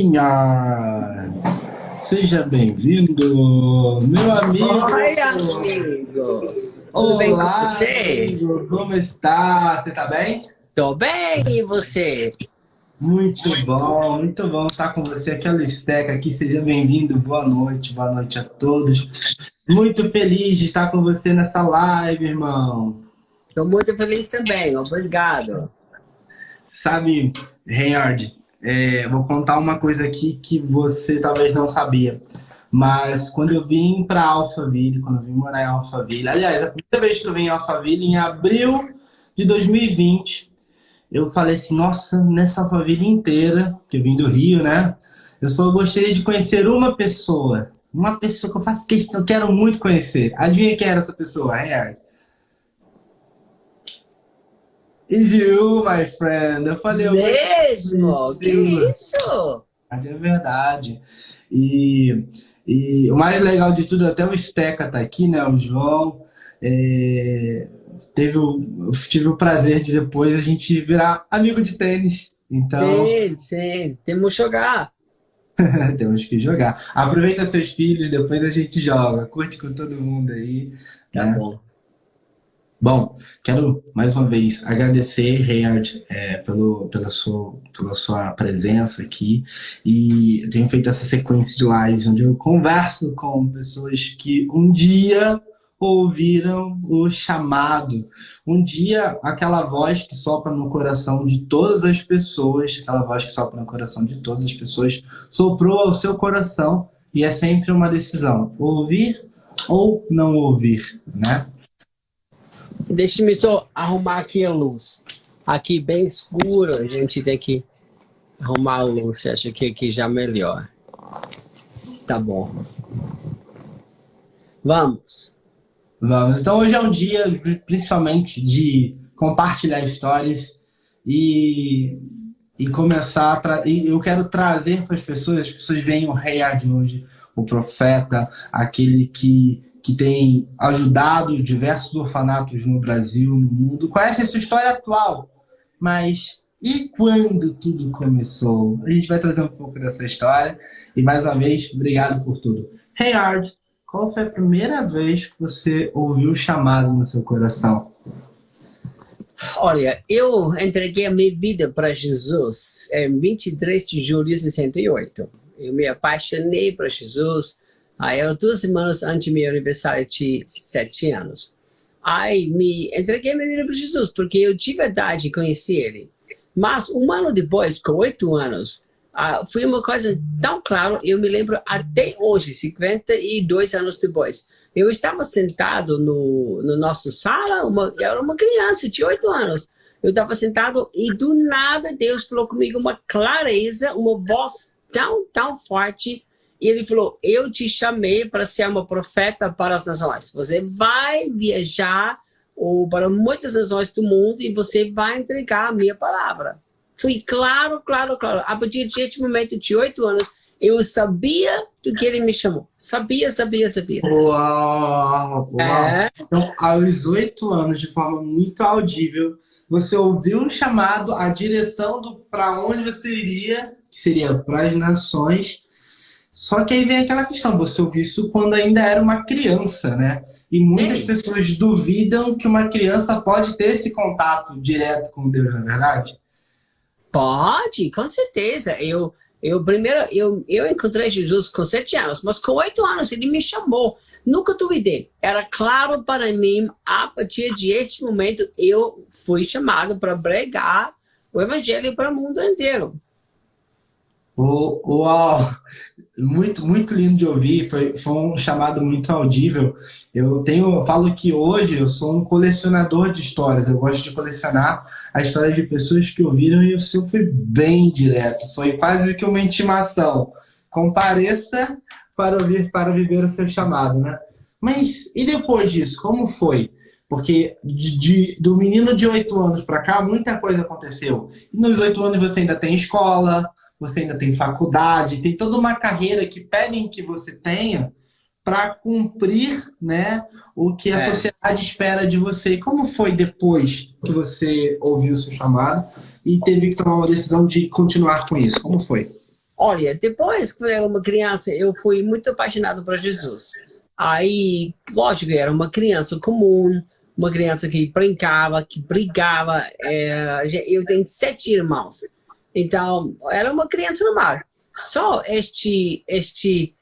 Ah, seja bem-vindo, meu amigo. Oi, amigo. Tudo bem com Olá, você? amigo. Como está? Você está bem? Tô bem, e você? Muito bom estar com você aqui, a Lusteca aqui. Seja bem-vindo. Boa noite a todos. Muito feliz de estar com você nessa live, irmão. Tô muito feliz também, obrigado. Sabe, Reinhard, vou contar uma coisa aqui que você talvez não sabia. Mas quando eu vim para Alphaville, quando eu vim morar em Alphaville, aliás, a primeira vez que eu vim em Alphaville, em abril de 2020, eu falei assim, nossa, nessa Alphaville inteira, que eu vim do Rio, né? Eu só gostaria de conhecer uma pessoa que eu faço questão, eu quero muito conhecer. Adivinha quem era essa pessoa, Reinhard? Is you, my friend. Eu falei, eu gostaria de Mesmo? Que conhecê-la. isso? É verdade. E, e o mais legal de tudo, até o Steca tá aqui, né? O João. É, eu tive o prazer de depois a gente virar amigo de tênis. Então, Sim, sim, temos que jogar. temos que jogar. Aproveita seus filhos, depois a gente joga. Curte com todo mundo aí, Tá né? bom. Bom, quero mais uma vez agradecer, Reinhard, pela sua presença aqui. E eu tenho feito essa sequência de lives onde eu converso com pessoas que um dia ouviram o chamado. Um dia, aquela voz que sopra no coração de todas as pessoas, aquela voz que sopra no coração de todas as pessoas, soprou ao seu coração e é sempre uma decisão: ouvir ou não ouvir, né? Deixa-me só arrumar aqui a luz. Aqui bem escuro, a gente tem que arrumar a luz. Acho que aqui já melhor. Tá bom. Vamos. Vamos. Então hoje é um dia, principalmente, de compartilhar histórias e, e começar e eu quero trazer para as pessoas veem o rei de hoje, o profeta, aquele que tem ajudado diversos orfanatos no Brasil, no mundo, conhece a sua história atual, mas e quando tudo começou? A gente vai trazer um pouco dessa história e mais uma vez, obrigado por tudo. Rei qual foi a primeira vez que você ouviu o chamado no seu coração? Olha, eu entreguei a minha vida para Jesus em 23 de julho de 68. Eu me apaixonei por Jesus. Era 2 semanas antes do meu aniversário de 7 anos. Aí me entreguei a minha vida para Jesus, porque eu tive a idade de conhecer Ele. Mas um ano depois, com 8 anos, foi uma coisa tão clara, eu me lembro até hoje, 52 anos depois. Eu estava sentado no nosso sala, eu era uma criança, tinha 8 anos. Eu estava sentado e do nada Deus falou comigo uma clareza, uma voz tão forte. E ele falou, eu te chamei para ser uma profeta para as nações. Você vai viajar para muitas nações do mundo e você vai entregar a minha palavra. Fui claro. A partir deste momento de 8 anos, eu sabia do que ele me chamou. Sabia. Uau! É, Então, aos 8 anos, de forma muito audível, você ouviu um chamado, a direção para onde você iria, que seria para as nações. Só que aí vem aquela questão, você ouviu isso quando ainda era uma criança, né? E muitas sim. pessoas duvidam que uma criança pode ter esse contato direto com Deus, não é verdade? Pode, com certeza. Eu encontrei Jesus com 7 anos, mas com 8 anos ele me chamou. Nunca duvidei. Era claro para mim, a partir deste momento, eu fui chamado para pregar o evangelho para o mundo inteiro. Uau! Muito lindo de ouvir, foi um chamado muito audível. Eu falo que hoje eu sou um colecionador de histórias, eu gosto de colecionar a história de pessoas que ouviram e o seu foi bem direto, foi quase que uma intimação. Compareça para ouvir, para viver o seu chamado, né? Mas e depois disso, como foi? Porque do menino de 8 anos para cá, muita coisa aconteceu. E nos 8 anos você ainda tem escola, você ainda tem faculdade, tem toda uma carreira que pedem que você tenha para cumprir, né, o que a É. sociedade espera de você. E como foi depois que você ouviu o seu chamado e teve que tomar uma decisão de continuar com isso? Como foi? Olha, depois que eu era uma criança, eu fui muito apaixonado por Jesus. Aí, lógico, eu era uma criança comum, uma criança que brincava, que brigava. Eu tenho 7 irmãos. Então, era uma criança normal. Só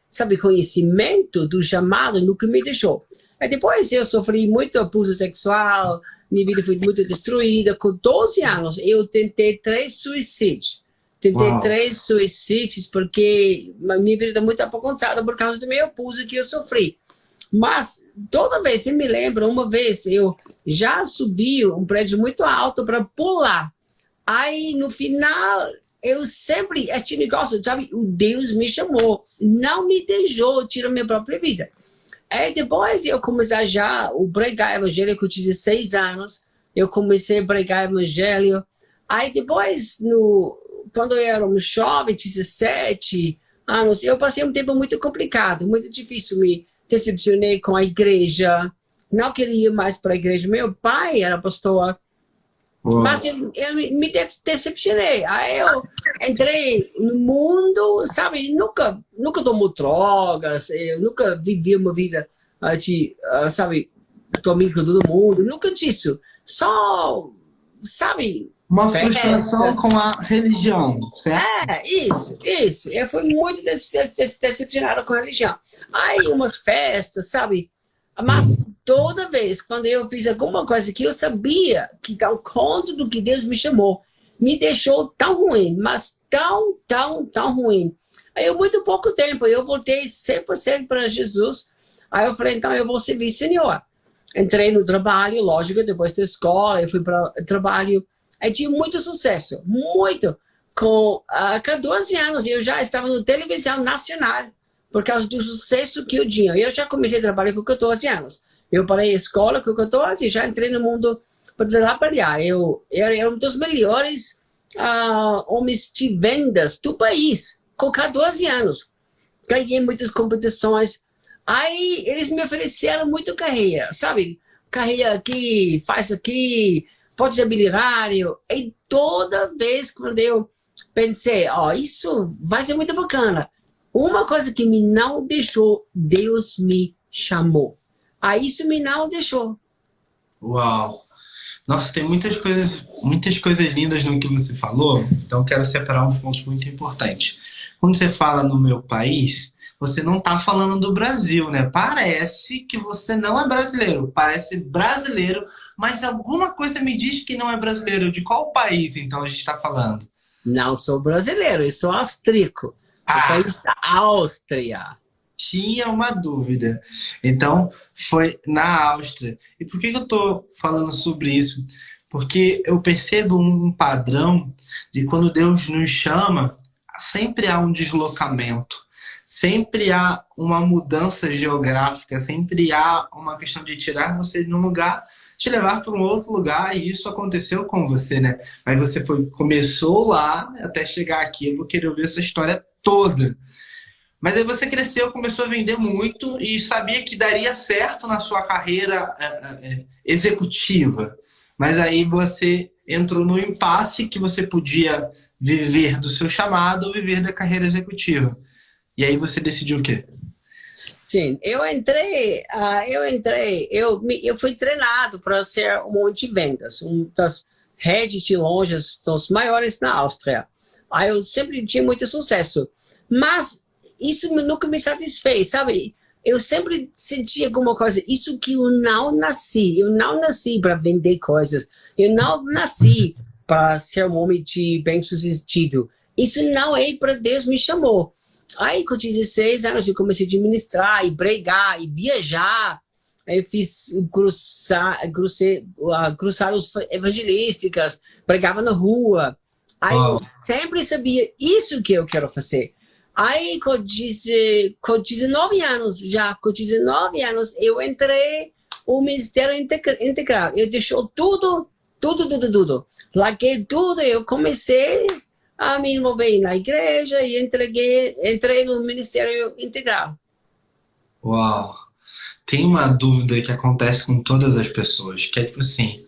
sabe, conhecimento do chamado nunca me deixou. Aí depois eu sofri muito abuso sexual, minha vida foi muito destruída. Com 12 anos, eu tentei 3 suicídios. Tentei Uau. 3 suicídios porque minha vida está muito apocantada por causa do meu abuso que eu sofri. Mas toda vez, eu me lembro, uma vez eu já subi um prédio muito alto para pular. Aí no final, eu sempre, este negócio, sabe, o Deus me chamou, não me deixou tirar minha própria vida. Aí depois eu comecei já a pregar evangelho com 16 anos, eu comecei a pregar evangelho. Aí depois, quando eu era um jovem, 17 anos, eu passei um tempo muito complicado, muito difícil, me decepcionei com a igreja, não queria ir mais para a igreja. Meu pai era pastor, Uau. mas eu me decepcionei. Aí eu entrei no mundo, sabe, nunca tomo drogas, eu nunca vivi uma vida sabe, comigo com todo mundo, nunca disso. Só, sabe, Uma frustração com a religião, certo? isso. Eu fui muito decepcionado com a religião. Aí umas festas, sabe? Mas toda vez, quando eu fiz alguma coisa que eu sabia que estava contra do que Deus me chamou, me deixou tão ruim, mas tão ruim. Aí, muito pouco tempo, eu voltei 100% para Jesus. Aí eu falei, então eu vou servir o Senhor. Entrei no trabalho, lógico, depois da escola, eu fui para o trabalho. Aí tinha muito sucesso, muito. Com 14 anos, eu já estava na televisão nacional por causa do sucesso que eu tinha. Eu já comecei a trabalhar com 14 anos. Eu parei a escola com 14 e já entrei no mundo para trabalhar. Eu era um dos melhores homens de vendas do país, com 14 anos. Ganhei muitas competições. Aí eles me ofereceram muito carreira, sabe? Carreira aqui, faz aqui, pode ser milionário. E toda vez quando eu pensei, isso vai ser muito bacana. Uma coisa que me não deixou, Deus me chamou. Aí isso me não deixou. Uau! Nossa, tem muitas coisas lindas no que você falou, então quero separar uns pontos muito importantes. Quando você fala no meu país, você não está falando do Brasil, né? Parece que você não é brasileiro, parece brasileiro, mas alguma coisa me diz que não é brasileiro. De qual país, então, a gente está falando? Não sou brasileiro, eu sou austríaco. O país da Áustria. Tinha uma dúvida. Então, foi na Áustria. E por que eu estou falando sobre isso? Porque eu percebo um padrão de quando Deus nos chama, sempre há um deslocamento. Sempre há uma mudança geográfica. Sempre há uma questão de tirar você de um lugar, te levar para um outro lugar. E isso aconteceu com você, né? Mas você começou lá até chegar aqui. Eu vou querer ouvir essa história toda. Mas aí você cresceu, começou a vender muito e sabia que daria certo na sua carreira executiva. Mas aí você entrou no impasse que você podia viver do seu chamado ou viver da carreira executiva. E aí você decidiu o quê? Sim, eu fui treinado para ser um homem de vendas, uma das redes de lojas dos maiores na Áustria. Aí eu sempre tinha muito sucesso. Mas isso nunca me satisfez, sabe? Eu sempre sentia alguma coisa, isso que eu não nasci para vender coisas, eu não nasci para ser um homem de bem-sucedido, isso não é para Deus me chamou. Aí com 16 anos eu comecei a administrar e pregar e viajar, eu fiz cruzadas evangelísticas, pregava na rua, aí eu sempre sabia isso que eu quero fazer. Aí, com 19 anos, eu entrei no Ministério Integral. Eu deixou tudo. Larguei tudo, eu comecei a me envolver na igreja e entrei no Ministério Integral. Uau! Tem uma dúvida que acontece com todas as pessoas, que é tipo assim,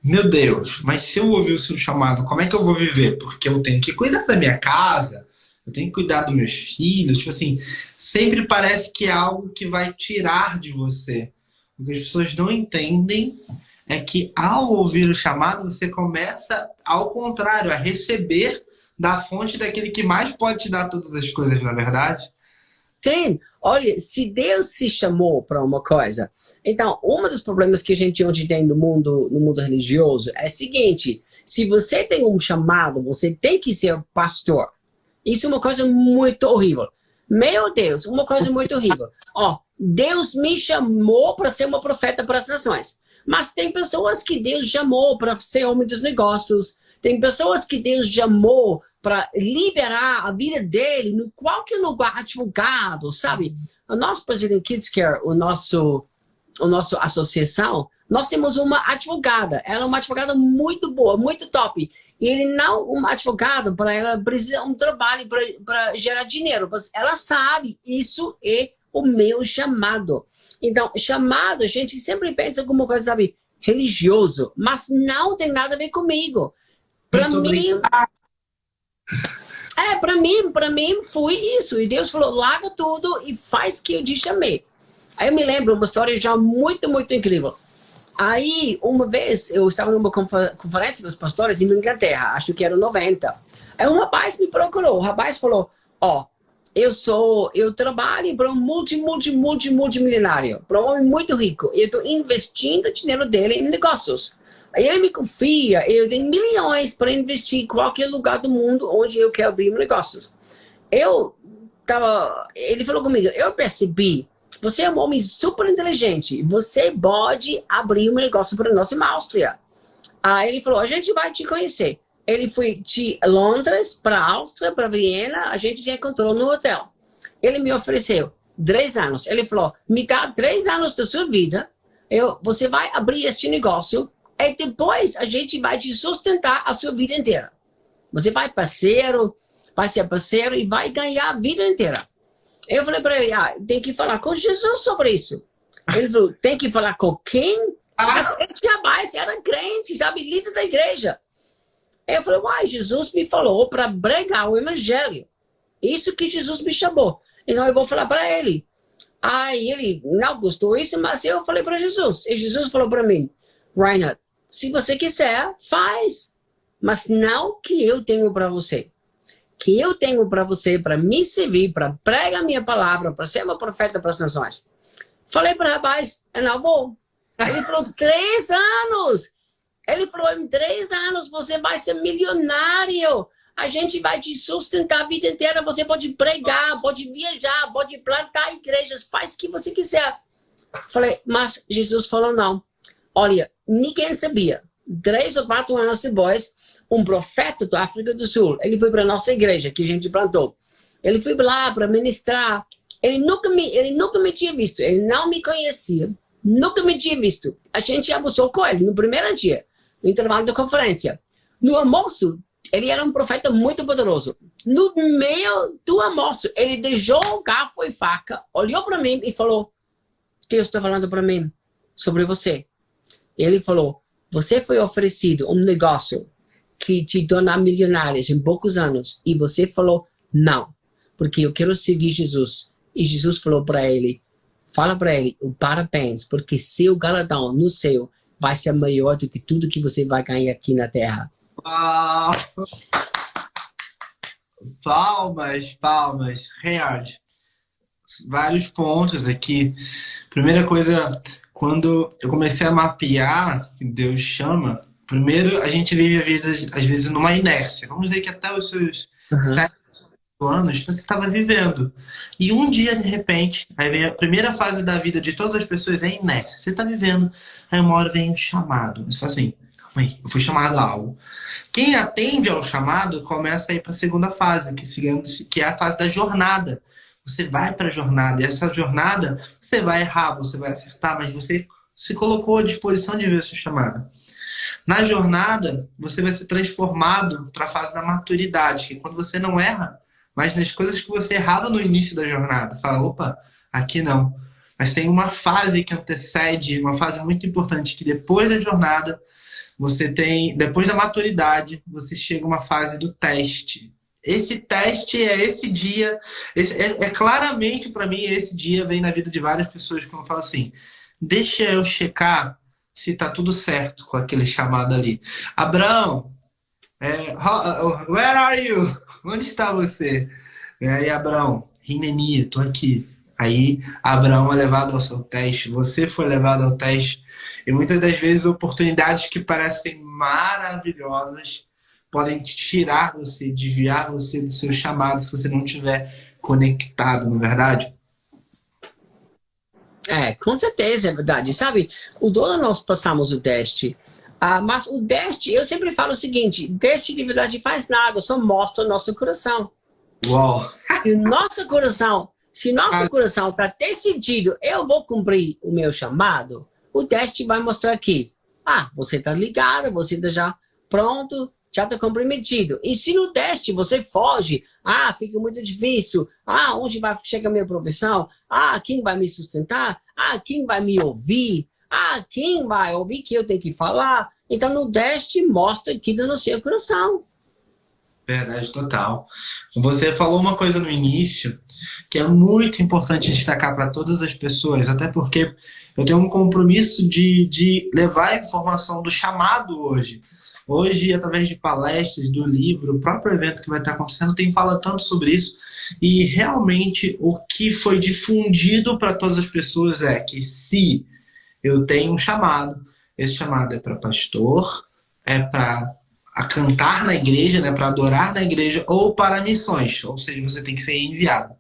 meu Deus, mas se eu ouvir o seu chamado, como é que eu vou viver? Porque eu tenho que cuidar da minha casa, eu tenho que cuidar dos meus filhos. Tipo assim, sempre parece que é algo que vai tirar de você. O que as pessoas não entendem é que ao ouvir o chamado, você começa, ao contrário, a receber da fonte daquele que mais pode te dar todas as coisas, na verdade. Sim, olha, se Deus se chamou para uma coisa, então, um dos problemas que a gente hoje tem no mundo religioso é o seguinte, se você tem um chamado, você tem que ser pastor. Isso é uma coisa muito horrível. Meu Deus, uma coisa muito horrível. Ó, Deus me chamou para ser uma profeta para as nações. Mas tem pessoas que Deus chamou para ser homem dos negócios. Tem pessoas que Deus chamou para liberar a vida dele em qualquer lugar, advogado, sabe? O nosso presidente Kids Care, o nosso associação, nós temos uma advogada. Ela é uma advogada muito boa, muito top. E ele não uma advogada para ela precisa um trabalho para gerar dinheiro. Mas ela sabe, isso é o meu chamado. Então, chamado, a gente sempre pensa como uma coisa, sabe, religioso, mas não tem nada a ver comigo. Para mim, para mim foi isso. E Deus falou, larga tudo e faz o que eu te chamei. Aí eu me lembro uma história já muito, muito incrível. Aí, uma vez, eu estava numa conferência dos pastores em Inglaterra, acho que era 90. Aí um rapaz me procurou, o rapaz falou, ó, eu trabalho para um multimilionário, para um homem muito rico. Eu estou investindo o dinheiro dele em negócios. Aí ele me confia, eu tenho milhões para investir em qualquer lugar do mundo onde eu quero abrir negócios. Ele falou comigo, eu percebi, você é um homem super inteligente, você pode abrir um negócio para nós em Áustria. Aí ele falou, a gente vai te conhecer. Ele foi de Londres para Áustria, para Viena, a gente se encontrou no hotel. Ele me ofereceu 3 anos. Ele falou, me dá 3 anos da sua vida, você vai abrir este negócio, e depois a gente vai te sustentar a sua vida inteira. Você vai ser parceiro e vai ganhar a vida inteira. Eu falei para ele, tem que falar com Jesus sobre isso. Ele falou, tem que falar com quem? Mas esse rapaz era crente, sabe, líder da igreja. Eu falei, Jesus me falou para pregar o evangelho. Isso que Jesus me chamou. Então eu vou falar para ele. Aí ele não gostou disso, mas eu falei para Jesus. E Jesus falou para mim, Reinhard, se você quiser, faz. Mas não que eu tenho para você. Que eu tenho para você, para me servir, para pregar a minha palavra, para ser uma profeta para as nações. Falei para o rapaz, eu não vou. Ele falou, 3 anos. Ele falou, em 3 anos você vai ser milionário. A gente vai te sustentar a vida inteira. Você pode pregar, pode viajar, pode plantar igrejas, faz o que você quiser. Falei, mas Jesus falou não. Olha, ninguém sabia. 3 ou 4 anos depois, um profeta da África do Sul, ele foi para a nossa igreja, que a gente plantou. Ele foi lá para ministrar. Ele nunca me tinha visto. Ele não me conhecia. Nunca me tinha visto. A gente almoçou com ele no primeiro dia, no intervalo da conferência. No almoço, ele era um profeta muito poderoso. No meio do almoço, ele deixou o garfo e faca, olhou para mim e falou, Deus está falando para mim sobre você. Ele falou, você foi oferecido um negócio que te tornar milionários em poucos anos. E você falou, não, porque eu quero seguir Jesus. E Jesus falou para ele, fala para ele, parabéns, porque seu galardão no céu vai ser maior do que tudo que você vai ganhar aqui na terra. Uau! Palmas. Reinhard, vários pontos aqui. Primeira coisa, quando eu comecei a mapear que Deus chama, primeiro a gente vive a vida, às vezes, numa inércia. Vamos dizer que até os seus 7 anos você estava vivendo. E um dia, de repente, aí vem a primeira fase da vida de todas as pessoas, é inércia. Você está vivendo, aí uma hora vem um chamado. Você fala assim, calma aí, eu fui chamado a algo. Quem atende ao chamado começa a ir para a segunda fase, que é a fase da jornada. Você vai para a jornada, e essa jornada você vai errar, você vai acertar, mas você se colocou à disposição de ver o seu chamado. Na jornada, você vai ser transformado para a fase da maturidade, que é quando você não erra, mas nas coisas que você errava no início da jornada. Fala, opa, aqui não. Mas tem uma fase que antecede, uma fase muito importante, que depois da jornada, depois da maturidade, você chega a uma fase do teste. esse teste é esse dia, é claramente para mim, esse dia vem na vida de várias pessoas quando eu falo assim, deixa eu checar se tá tudo certo com aquele chamado ali. Abraão, where are you? Onde está você? Aí Abraão, Rineni, tô aqui. Aí Abraão é levado ao seu teste, você foi levado ao teste. E muitas das vezes oportunidades que parecem maravilhosas podem tirar você, desviar você do seu chamado se você não estiver conectado, não é verdade? Com certeza, é verdade. Sabe, todos nós passamos o teste. Mas o teste, eu sempre falo o seguinte, teste de verdade faz nada, só mostra o nosso coração. Uau! Se nosso coração está decidido, eu vou cumprir o meu chamado, o teste vai mostrar que, você está ligado, você está já pronto, já está comprometido. E se no teste você foge, fica muito difícil, onde vai chegar a minha profissão? Quem vai me sustentar? Quem vai me ouvir? Quem vai ouvir que eu tenho que falar? Então no teste mostra que no seu coração. Verdade total. Você falou uma coisa no início que é muito importante destacar para todas as pessoas, até porque eu tenho um compromisso de levar a informação do chamado hoje. Hoje, através de palestras, do livro, o próprio evento que vai estar acontecendo, tem falado tanto sobre isso. E realmente o que foi difundido para todas as pessoas é que se eu tenho um chamado, esse chamado é para pastor, é para cantar na igreja, né, para adorar na igreja, ou para missões, ou seja, você tem que ser enviado.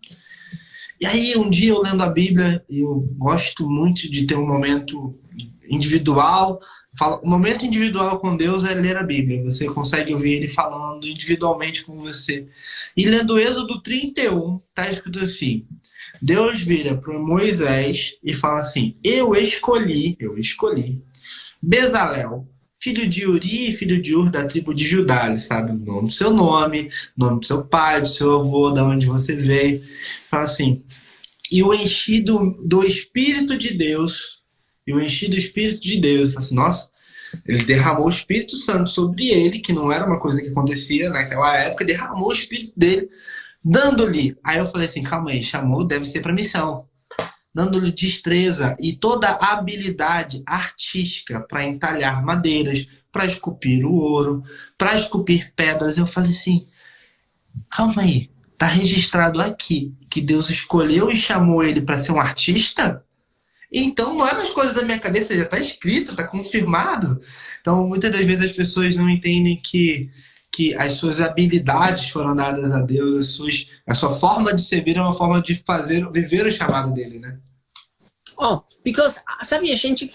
E aí, um dia eu lendo a Bíblia, eu gosto muito de ter um momento individual. O momento individual com Deus é ler a Bíblia. Você consegue ouvir Ele falando individualmente com você. E lendo Êxodo 31, está escrito assim, Deus vira para Moisés e fala assim, eu escolhi Bezalel, filho de Uri, filho de Ur, da tribo de Judá. Ele sabe o nome do seu nome, nome do seu pai, do seu avô, de onde você veio. Fala assim, e o enchi do Espírito de Deus. Fala assim, nossa, ele derramou o Espírito Santo sobre ele, que não era uma coisa que acontecia naquela época, derramou o Espírito dele, dando-lhe. Aí eu falei assim, calma aí, chamou, deve ser para missão. Dando-lhe destreza e toda a habilidade artística para entalhar madeiras, para esculpir o ouro, para esculpir pedras. Eu falei assim, calma aí, tá registrado aqui que Deus escolheu e chamou ele para ser um artista? Então não é mais coisa da minha cabeça, já está escrito, está confirmado. Então muitas das vezes as pessoas não entendem que as suas habilidades foram dadas a Deus, a sua forma de servir é uma forma de viver o chamado dele, né? Because, sabe, a gente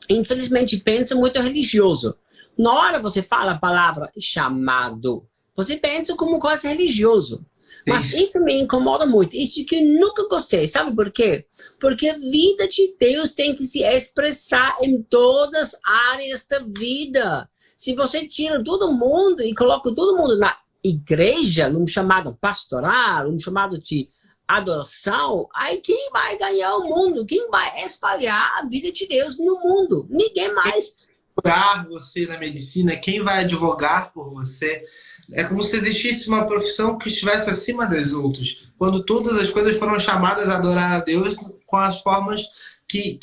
infelizmente pensa muito religioso. Na hora você fala a palavra chamado, você pensa como coisa religioso. Mas isso me incomoda muito. Isso que eu nunca gostei. Sabe por quê? Porque a vida de Deus tem que se expressar em todas as áreas da vida. Se você tira todo mundo e coloca todo mundo na igreja, num chamado pastoral, num chamado de adoração, aí quem vai ganhar o mundo? Quem vai espalhar a vida de Deus no mundo? Ninguém mais. Curar você na medicina, quem vai advogar por você? É como se existisse uma profissão que estivesse acima das outras, quando todas as coisas foram chamadas a adorar a Deus com as formas que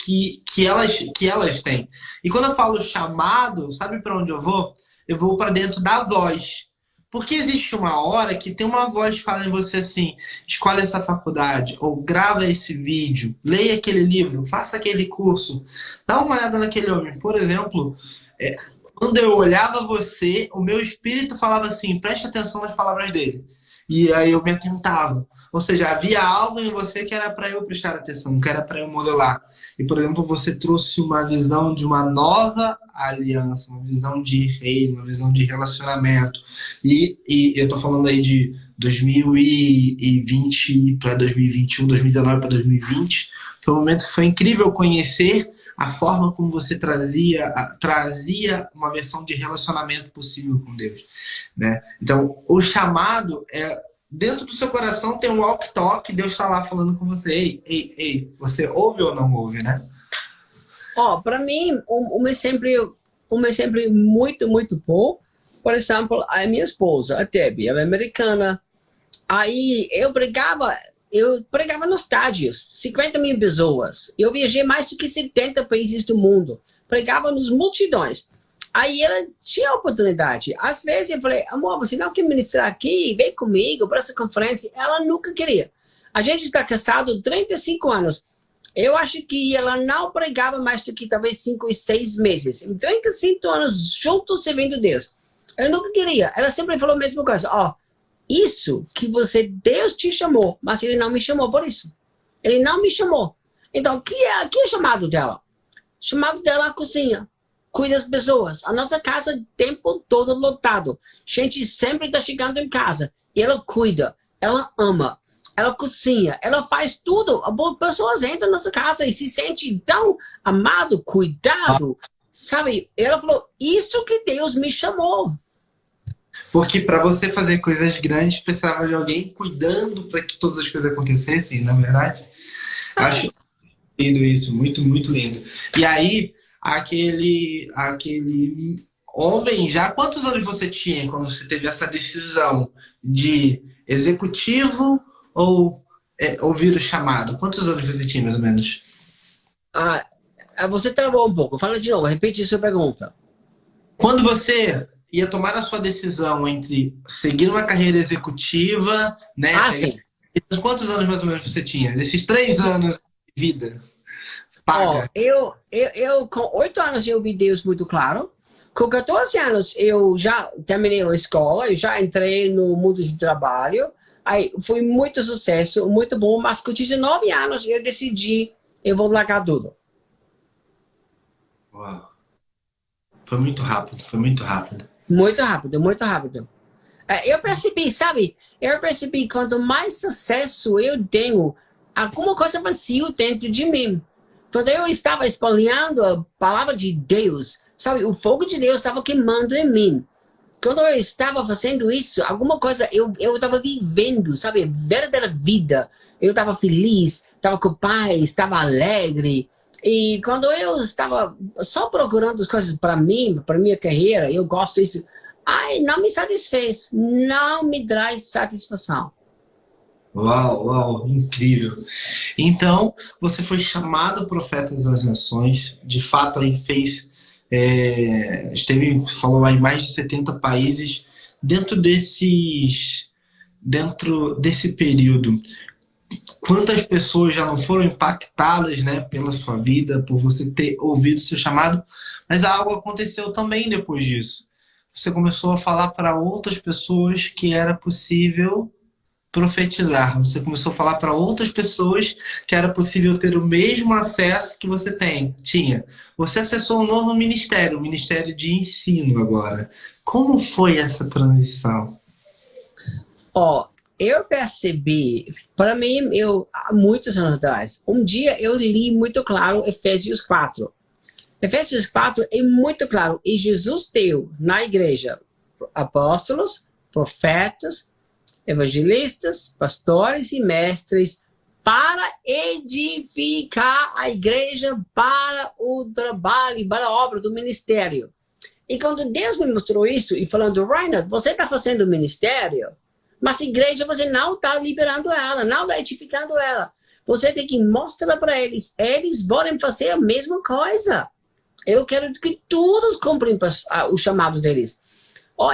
elas têm. E quando eu falo chamado, sabe para onde eu vou? Eu vou para dentro da voz. Porque existe uma hora que tem uma voz que fala em você assim, escolhe essa faculdade, ou grava esse vídeo, leia aquele livro, faça aquele curso, dá uma olhada naquele homem. Por exemplo, quando eu olhava você, o meu espírito falava assim, preste atenção nas palavras dele. E aí eu me atentava. Ou seja, havia algo em você que era para eu prestar atenção, que era para eu modelar. E, por exemplo, você trouxe uma visão de uma nova aliança, uma visão de reino, uma visão de relacionamento. E eu estou falando aí de 2020 para 2021, 2019 para 2020. Foi um momento que foi incrível conhecer a forma como você trazia uma versão de relacionamento possível com Deus, né? Então, o chamado é dentro do seu coração, tem um walk-talk, Deus está lá falando com você. Ei, você ouve ou não ouve, né? Para mim, um exemplo muito, muito bom Por exemplo, a minha esposa, a Debbie, ela é americana. Aí eu pregava nos estádios, 50 mil pessoas. Eu viajei mais do que 70 países do mundo. Pregava nos multidões. Aí ela tinha oportunidade. Às vezes eu falei, amor, você não quer ministrar aqui? Vem comigo para essa conferência. Ela nunca queria. A gente está casado há 35 anos. Eu acho que ela não pregava mais do que talvez 5 e 6 meses. Em 35 anos juntos servindo Deus. Ela nunca queria. Ela sempre falou a mesma coisa. Ó, isso que Deus te chamou, mas ele não me chamou por isso. Ele não me chamou. Então, que é o chamado dela? O chamado dela é a cozinha. Cuida das pessoas. A nossa casa o tempo todo lotado. Gente sempre está chegando em casa. E ela cuida. Ela ama. Ela cozinha. Ela faz tudo. As pessoas entram na nossa casa e se sentem tão amado, cuidado. Sabe? Ela falou, isso que Deus me chamou. Porque para você fazer coisas grandes, precisava de alguém cuidando para que todas as coisas acontecessem, na verdade. Acho lindo isso, muito, muito lindo. E aí, aquele homem, já quantos anos você tinha quando você teve essa decisão de executivo ou ouvir o chamado? Quantos anos você tinha, mais ou menos? Você travou um pouco. Fala de novo, repete a sua pergunta. Quando você ia tomar a sua decisão entre seguir uma carreira executiva, né? Sim. Quantos anos mais ou menos você tinha? Desses 3 anos de vida paga? Eu com 8 anos eu vi Deus muito claro. Com 14 anos eu já terminei a escola, eu já entrei no mundo de trabalho. Aí foi muito sucesso, muito bom, mas com 19 anos eu decidi, eu vou largar tudo. Uau. Foi muito rápido, foi muito rápido. Muito rápido, muito rápido. Eu percebi, sabe? Eu percebi que quanto mais sucesso eu tenho, alguma coisa vazia dentro de mim. Quando eu estava espalhando a palavra de Deus, sabe? O fogo de Deus estava queimando em mim. Quando eu estava fazendo isso, alguma coisa eu estava vivendo, sabe? Verdadeira vida. Eu estava feliz, estava com paz, estava alegre. E quando eu estava só procurando as coisas para mim, para minha carreira, eu gosto disso. Não me satisfez. Não me traz satisfação. Uau, uau, incrível. Então, você foi chamado profeta das nações. De fato, aí fez... falou aí mais de 70 países. Dentro desse período, quantas pessoas já não foram impactadas, né, pela sua vida, por você ter ouvido o seu chamado, mas algo aconteceu também depois disso. Você começou a falar para outras pessoas que era possível profetizar. Você começou a falar para outras pessoas que era possível ter o mesmo acesso que você tinha. Você acessou um novo ministério, o ministério de ensino agora. Como foi essa transição? Eu percebi, para mim, há muitos anos atrás, um dia eu li muito claro Efésios 4. Efésios 4 é muito claro. E Jesus deu na igreja apóstolos, profetas, evangelistas, pastores e mestres para edificar a igreja para o trabalho, para a obra do ministério. E quando Deus me mostrou isso e falando, Reinhard, você está fazendo ministério, mas a igreja você não está liberando ela, não está edificando ela. Você tem que mostrar para eles, eles podem fazer a mesma coisa. Eu quero que todos cumprem o chamado deles.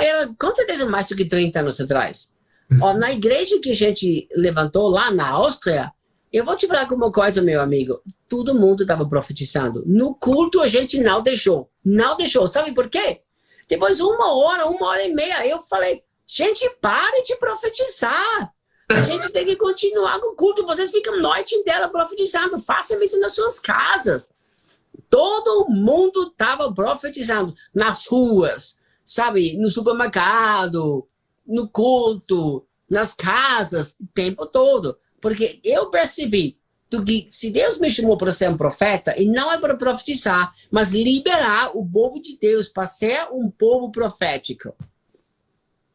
Era com certeza mais do que 30 anos atrás. Na igreja que a gente levantou lá na Áustria, eu vou te falar uma coisa, meu amigo. Todo mundo estava profetizando. No culto a gente não deixou. Não deixou. Sabe por quê? Depois 1 hora e meia, eu falei, gente, pare de profetizar. A gente tem que continuar com o culto. Vocês ficam a noite inteira profetizando. Façam isso nas suas casas. Todo mundo estava profetizando nas ruas, sabe? No supermercado, no culto, nas casas, o tempo todo. Porque eu percebi que se Deus me chamou para ser um profeta, e não é para profetizar, mas liberar o povo de Deus para ser um povo profético.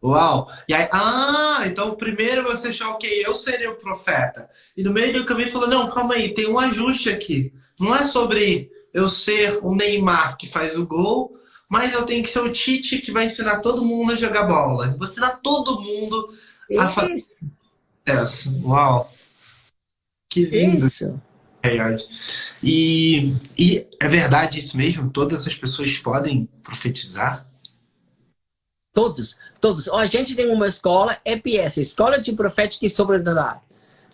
Uau! E aí, então primeiro você achou, ok, eu seria o profeta. E no meio do caminho falou, não, calma aí, tem um ajuste aqui. Não é sobre eu ser o Neymar que faz o gol, mas eu tenho que ser o Tite que vai ensinar todo mundo a jogar bola. Vou ensinar todo mundo a fazer Isso, isso. Uau, que lindo, isso. Rayard. E é verdade isso mesmo? Todas as pessoas podem profetizar? Todos, todos. Ó, a gente tem uma escola, EPS, Escola de Profética e Sobrenatural.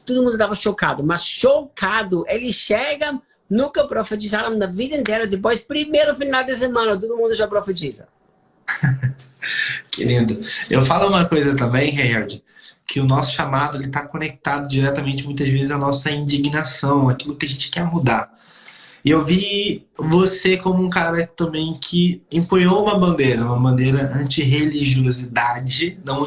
Todo mundo estava chocado, mas chocado. Eles chegam, nunca profetizaram na vida inteira, depois, primeiro final de semana, todo mundo já profetiza. Que lindo. Eu falo uma coisa também, Rayard, que o nosso chamado ele está conectado diretamente muitas vezes à nossa indignação, aquilo que a gente quer mudar. E eu vi você como um cara também que empunhou uma bandeira anti-religiosidade, não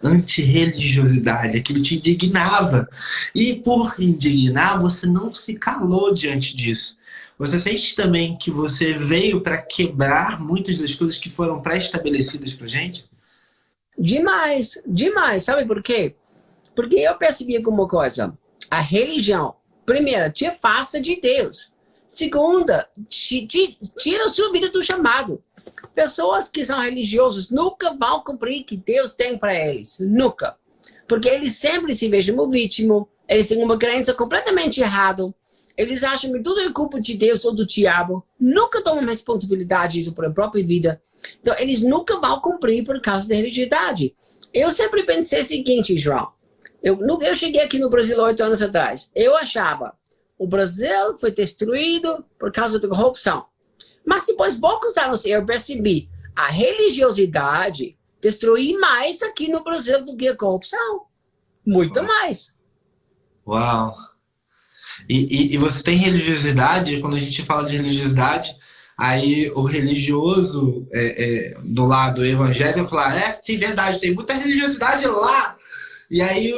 anti-religiosidade, aquilo te indignava. E por indignar, você não se calou diante disso. Você sente também que você veio para quebrar muitas das coisas que foram pré-estabelecidas pra gente? Demais, demais. Sabe por quê? Porque eu percebi alguma coisa. A religião, primeira, te afasta de Deus. Segunda, tira a sua vida do chamado. Pessoas que são religiosos nunca vão cumprir o que Deus tem para eles. Nunca. Porque eles sempre se vejam como vítima. Eles têm uma crença completamente errada. Eles acham que tudo é culpa de Deus ou do diabo. Nunca tomam responsabilidade sobre a própria vida. Então, eles nunca vão cumprir por causa da religiosidade. Eu sempre pensei o seguinte, João. Eu cheguei aqui no Brasil 8 anos atrás. Eu achava o Brasil foi destruído por causa da corrupção. Mas depois de poucos anos eu percebi a religiosidade destruir mais aqui no Brasil do que a corrupção. Muito mais. Uau! E você tem religiosidade, quando a gente fala de religiosidade, aí o religioso do lado evangélico fala, sim, verdade, tem muita religiosidade lá. E aí,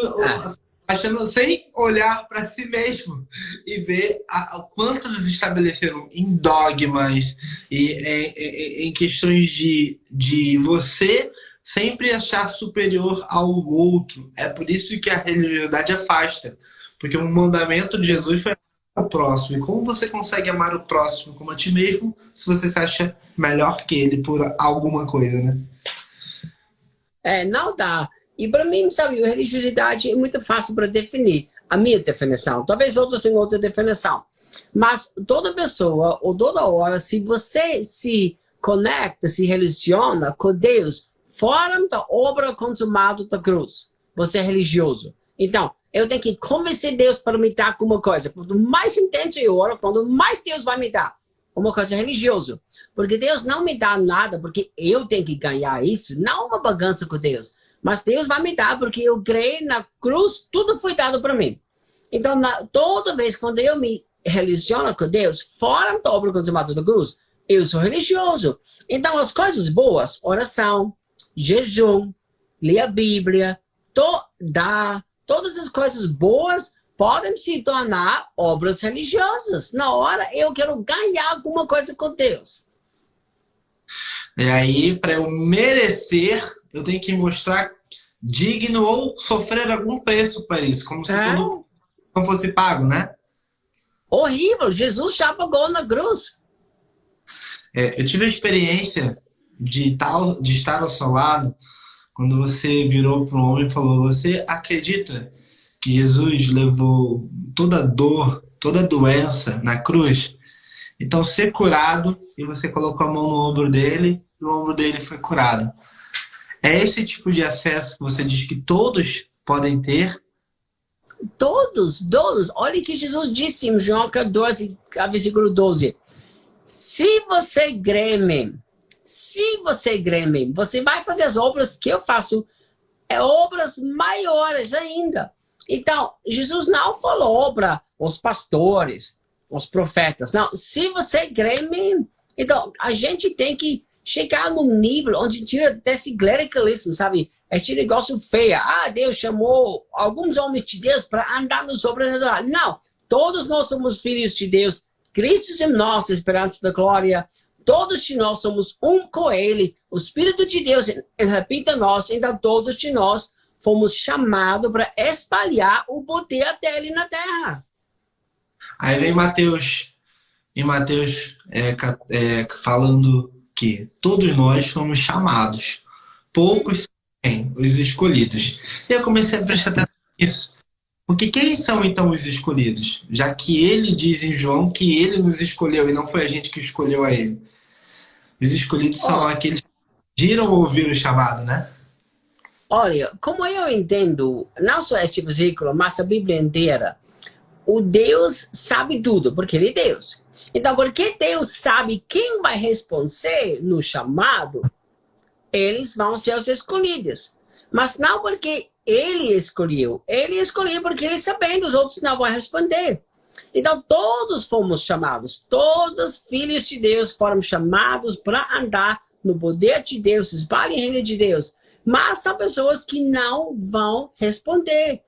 achando sem olhar para si mesmo e ver o quanto eles estabeleceram em dogmas e em questões de você sempre achar superior ao outro. É por isso que a religiosidade afasta. Porque o mandamento de Jesus foi amar o próximo. E como você consegue amar o próximo como a ti mesmo se você se acha melhor que ele por alguma coisa, né? Não dá. E para mim, sabe, a religiosidade é muito fácil para definir. A minha definição. Talvez outros tenham outra definição. Mas toda pessoa, ou toda hora, se você se conecta, se relaciona com Deus fora da obra consumada da cruz, você é religioso. Então, eu tenho que convencer Deus para me dar alguma coisa. Quanto mais intenso eu oro, quanto mais Deus vai me dar. Uma coisa religiosa. Porque Deus não me dá nada porque eu tenho que ganhar isso. Não uma bagunça com Deus. Mas Deus vai me dar porque eu creio na cruz, tudo foi dado para mim. Então, toda vez quando eu me relaciono com Deus, fora da obra consumada da cruz, eu sou religioso. Então, as coisas boas, oração, jejum, ler a Bíblia, todas as coisas boas podem se tornar obras religiosas. Na hora eu quero ganhar alguma coisa com Deus. E aí, para eu merecer, eu tenho que mostrar digno ou sofrer algum preço para isso, como se tudo não fosse pago, né? Horrível, Jesus já pagou na cruz. Eu tive a experiência de estar ao seu lado quando você virou para um homem e falou: você acredita que Jesus levou toda dor, toda doença na cruz? Então, ser curado, e você colocou a mão no ombro dele, e o ombro dele foi curado. É esse tipo de acesso que você diz que todos podem ter? Todos. Olha o que Jesus disse em João 14, versículo 12. Se você crê em mim, você vai fazer as obras que eu faço, obras maiores ainda. Então, Jesus não falou para os pastores, os profetas, não. Se você crê em mim, então a gente tem que chegar num nível onde tira desse clericalismo, sabe? Este negócio feio. Deus chamou alguns homens de Deus para andar no sobrenatural. Não, todos nós somos filhos de Deus. Cristo é nossa esperança da glória. Todos de nós somos um com Ele. O Espírito de Deus habita em nós. Então todos de nós fomos chamados para espalhar o poder dele na terra. Aí vem Mateus falando que todos nós fomos chamados. Poucos são os escolhidos. E eu comecei a prestar atenção nisso. Porque quem são então os escolhidos? Já que ele diz em João que ele nos escolheu e não foi a gente que escolheu a ele. Os escolhidos são aqueles que viram ouvir o chamado, né? Olha, como eu entendo, não só este versículo, mas a Bíblia inteira, o Deus sabe tudo, porque Ele é Deus. Então, porque Deus sabe quem vai responder no chamado, eles vão ser os escolhidos. Mas não porque Ele escolheu porque Ele sabendo os outros não vão responder. Então, todos fomos chamados, todos filhos de Deus foram chamados para andar no poder de Deus, espalhar o reino de Deus. Mas são pessoas que não vão responder,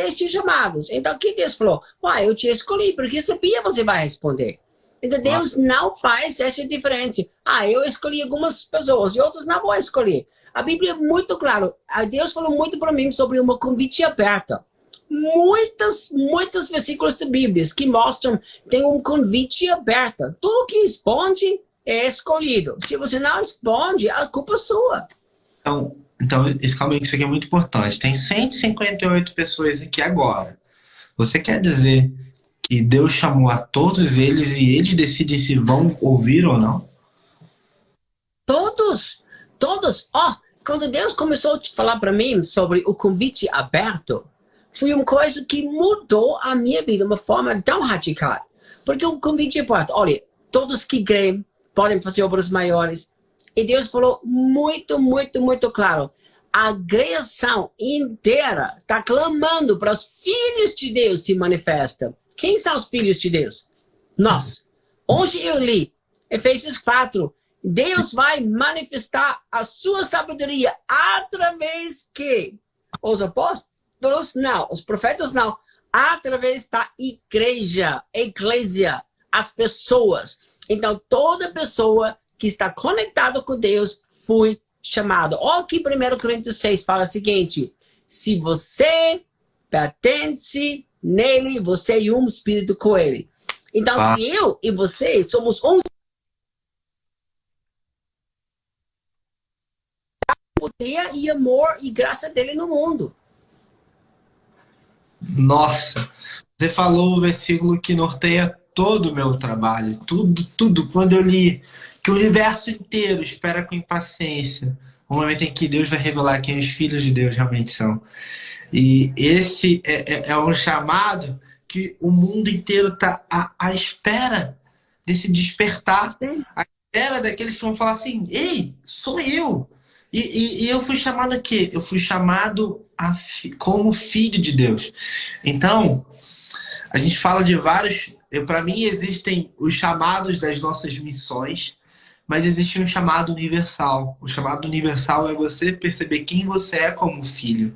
estes chamados. Então, o que Deus falou? Eu te escolhi, porque sabia que você vai responder. Então, Deus não faz essa diferença. Eu escolhi algumas pessoas e outras não vou escolher. A Bíblia é muito clara. Deus falou muito para mim sobre uma convite aberta. Muitos versículos da Bíblia que mostram que tem um convite aberto. Tudo que responde é escolhido. Se você não responde, a culpa é sua. Então calma aí, que isso aqui é muito importante. Tem 158 pessoas aqui agora. Você quer dizer que Deus chamou a todos eles e eles decidem se vão ouvir ou não? Todos. Quando Deus começou a falar para mim sobre o convite aberto, foi uma coisa que mudou a minha vida de uma forma tão radical. Porque o convite aberto, olha, todos que creem podem fazer obras maiores. E Deus falou muito claro. A criação inteira está clamando para os filhos de Deus se manifestam. Quem são os filhos de Deus? Nós. Hoje eu li Efésios 4. Deus vai manifestar a sua sabedoria através que os apóstolos não, os profetas não, através da eclésia, as pessoas. Então, toda pessoa que está conectada com Deus foi chamado. Olha que 1 Coríntios 6 fala o seguinte: se você pertence nele, você é um espírito com ele. Então, se eu e você somos um poder e amor e graça dele no mundo. Nossa, você falou o versículo que norteia todo o meu trabalho. Tudo. Quando eu li que o universo inteiro espera com impaciência o momento em que Deus vai revelar quem os filhos de Deus realmente são. E esse é um chamado que o mundo inteiro está à espera desse despertar. À espera daqueles que vão falar assim: ei, sou eu. E eu fui chamado a quê? Eu fui chamado como filho de Deus. Então, a gente fala de vários... Para mim, existem os chamados das nossas missões, mas existe um chamado universal. O chamado universal é você perceber quem você é como filho.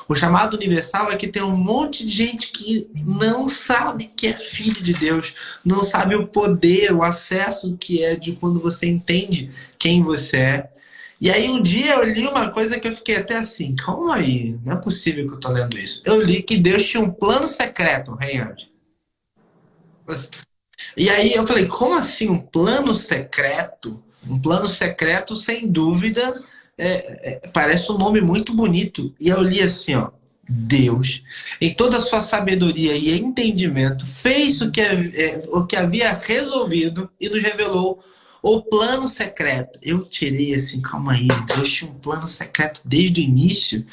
O chamado universal é que tem um monte de gente que não sabe que é filho de Deus, não sabe o poder, o acesso que é de quando você entende quem você é. E aí um dia eu li uma coisa que eu fiquei até assim: calma aí, não é possível que eu tô lendo isso. Eu li que Deus tinha um plano secreto, Reinhard. E aí eu falei: como assim um plano secreto? Um plano secreto, sem dúvida, parece um nome muito bonito. E eu li assim, ó: Deus, em toda a sua sabedoria e entendimento, fez o que havia resolvido e nos revelou o plano secreto. Eu tirei assim: calma aí, Deus tinha um plano secreto desde o início,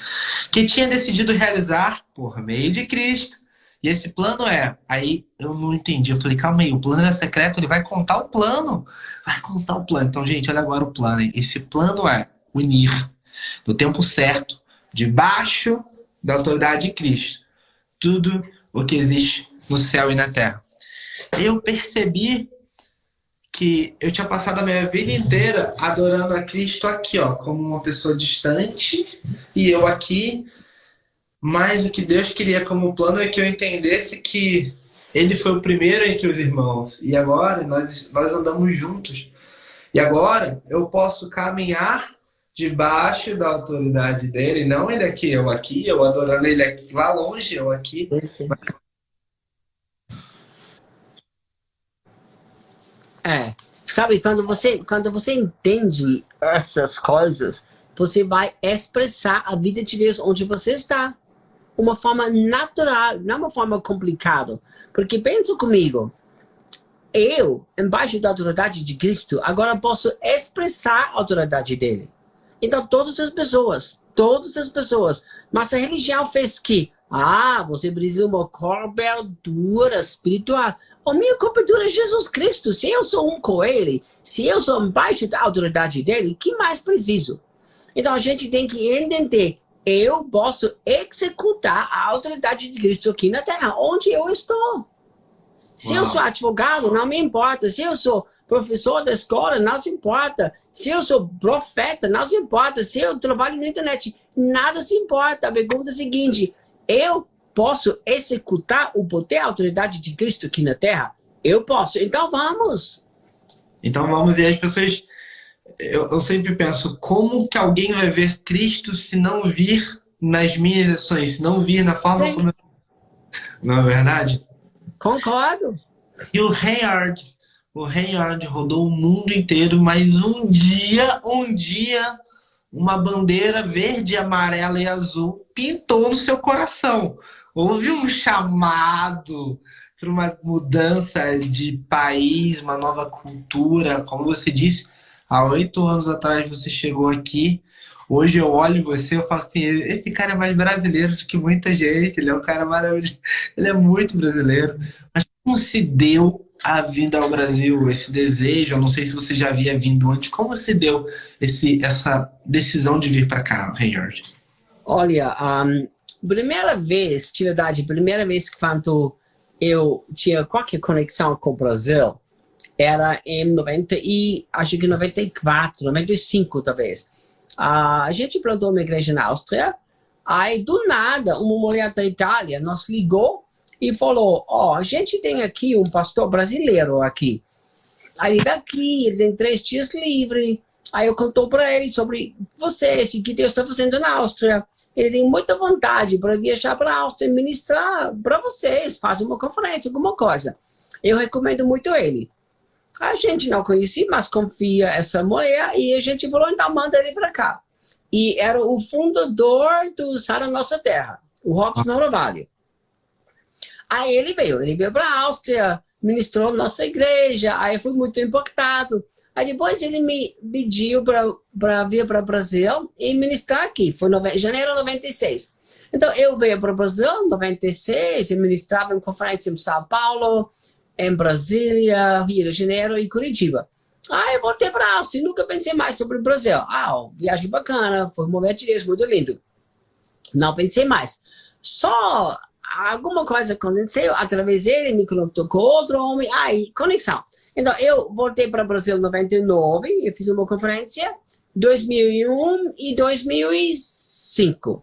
que tinha decidido realizar por meio de Cristo. E esse plano Aí eu não entendi. Eu falei: calma aí, o plano era secreto, ele vai contar o plano. Vai contar o plano. Então, gente, olha agora o plano. Hein? Esse plano é unir, no tempo certo, debaixo da autoridade de Cristo, tudo o que existe no céu e na terra. Eu percebi que eu tinha passado a minha vida inteira adorando a Cristo aqui, ó, como uma pessoa distante, e eu aqui. Mas o que Deus queria como plano é que eu entendesse que Ele foi o primeiro entre os irmãos. E agora nós andamos juntos. E agora eu posso caminhar debaixo da autoridade dele. Não ele aqui, eu adorando ele aqui, lá longe, eu aqui. É, Sabe, quando você entende essas coisas, você vai expressar a vida de Deus onde você está. Uma forma natural, não uma forma complicada. Porque pensa comigo, eu, embaixo da autoridade de Cristo, agora posso expressar a autoridade dele. Então, todas as pessoas. Mas a religião fez que, você precisa de uma cobertura espiritual. A minha cobertura é Jesus Cristo. Se eu sou um com ele, se eu sou embaixo da autoridade dele, o que mais preciso? Então, a gente tem que entender, eu posso executar a autoridade de Cristo aqui na Terra, onde eu estou. Se eu sou advogado, não me importa. Se eu sou professor da escola, não se importa. Se eu sou profeta, não se importa. Se eu trabalho na internet, nada se importa. A pergunta é a seguinte, eu posso executar o poder e a autoridade de Cristo aqui na Terra? Eu posso. Então vamos. Então vamos, e as pessoas... Eu sempre penso, como que alguém vai ver Cristo se não vir nas minhas ações, se não vir na forma como... Não é verdade? Concordo. E o Reinhard rodou o mundo inteiro, mas um dia, uma bandeira verde, amarela e azul pintou no seu coração. Houve um chamado para uma mudança de país, uma nova cultura. Como você disse, há 8 anos atrás você chegou aqui. Hoje eu olho você e falo assim, esse cara é mais brasileiro do que muita gente, ele é um cara maravilhoso, ele é muito brasileiro. Mas como se deu a vinda ao Brasil, esse desejo? Eu não sei se você já havia vindo antes, como se deu essa decisão de vir para cá, Reinhard? Olha, primeira vez quando eu tinha qualquer conexão com o Brasil, era em 94, 95 talvez. A gente plantou uma igreja na Áustria, aí do nada uma mulher da Itália nos ligou e falou, a gente tem aqui um pastor brasileiro aqui. Aí daqui, ele tem 3 dias livre. Aí eu contou para ele sobre vocês, o que Deus está fazendo na Áustria. Ele tem muita vontade para viajar para a Áustria e ministrar para vocês, fazer uma conferência, alguma coisa. Eu recomendo muito ele. A gente não conhecia, mas confia essa mulher e a gente falou, então manda ele para cá. E era o fundador do Sara Nossa Terra, o Robson Novavalho. Aí ele veio para a Áustria, ministrou nossa igreja, aí eu fui muito impactado. Aí depois ele me pediu para vir para o Brasil e ministrar aqui, foi janeiro de 96. Então eu veio para o Brasil em 96 e ministrava em conferência em São Paulo, em Brasília, Rio de Janeiro e Curitiba. Eu voltei para a Áustria e nunca pensei mais sobre o Brasil. Viagem bacana, foi um momento de Deus muito lindo. Não pensei mais. Só alguma coisa aconteceu, através dele, me conectou com outro homem, conexão. Então, eu voltei para o Brasil em 99, eu fiz uma conferência, 2001 e 2005.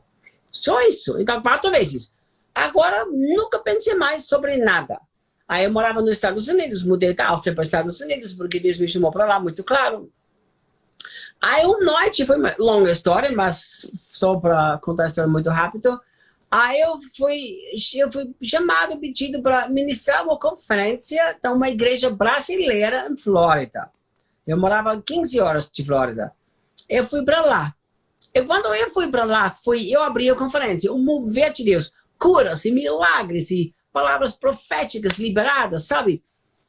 Só isso, então 4 vezes. Agora, nunca pensei mais sobre nada. Aí eu morava nos Estados Unidos, mudei da Áustria para os Estados Unidos, porque Deus me chamou para lá, muito claro. Aí uma noite, foi uma longa história, mas só para contar a história muito rápido. Aí eu fui chamado, pedido para ministrar uma conferência de uma igreja brasileira em Flórida. Eu morava a 15 horas de Flórida. Eu fui para lá. E quando eu fui para lá, eu abri a conferência, o mover de Deus, curas e milagres e palavras proféticas liberadas, sabe?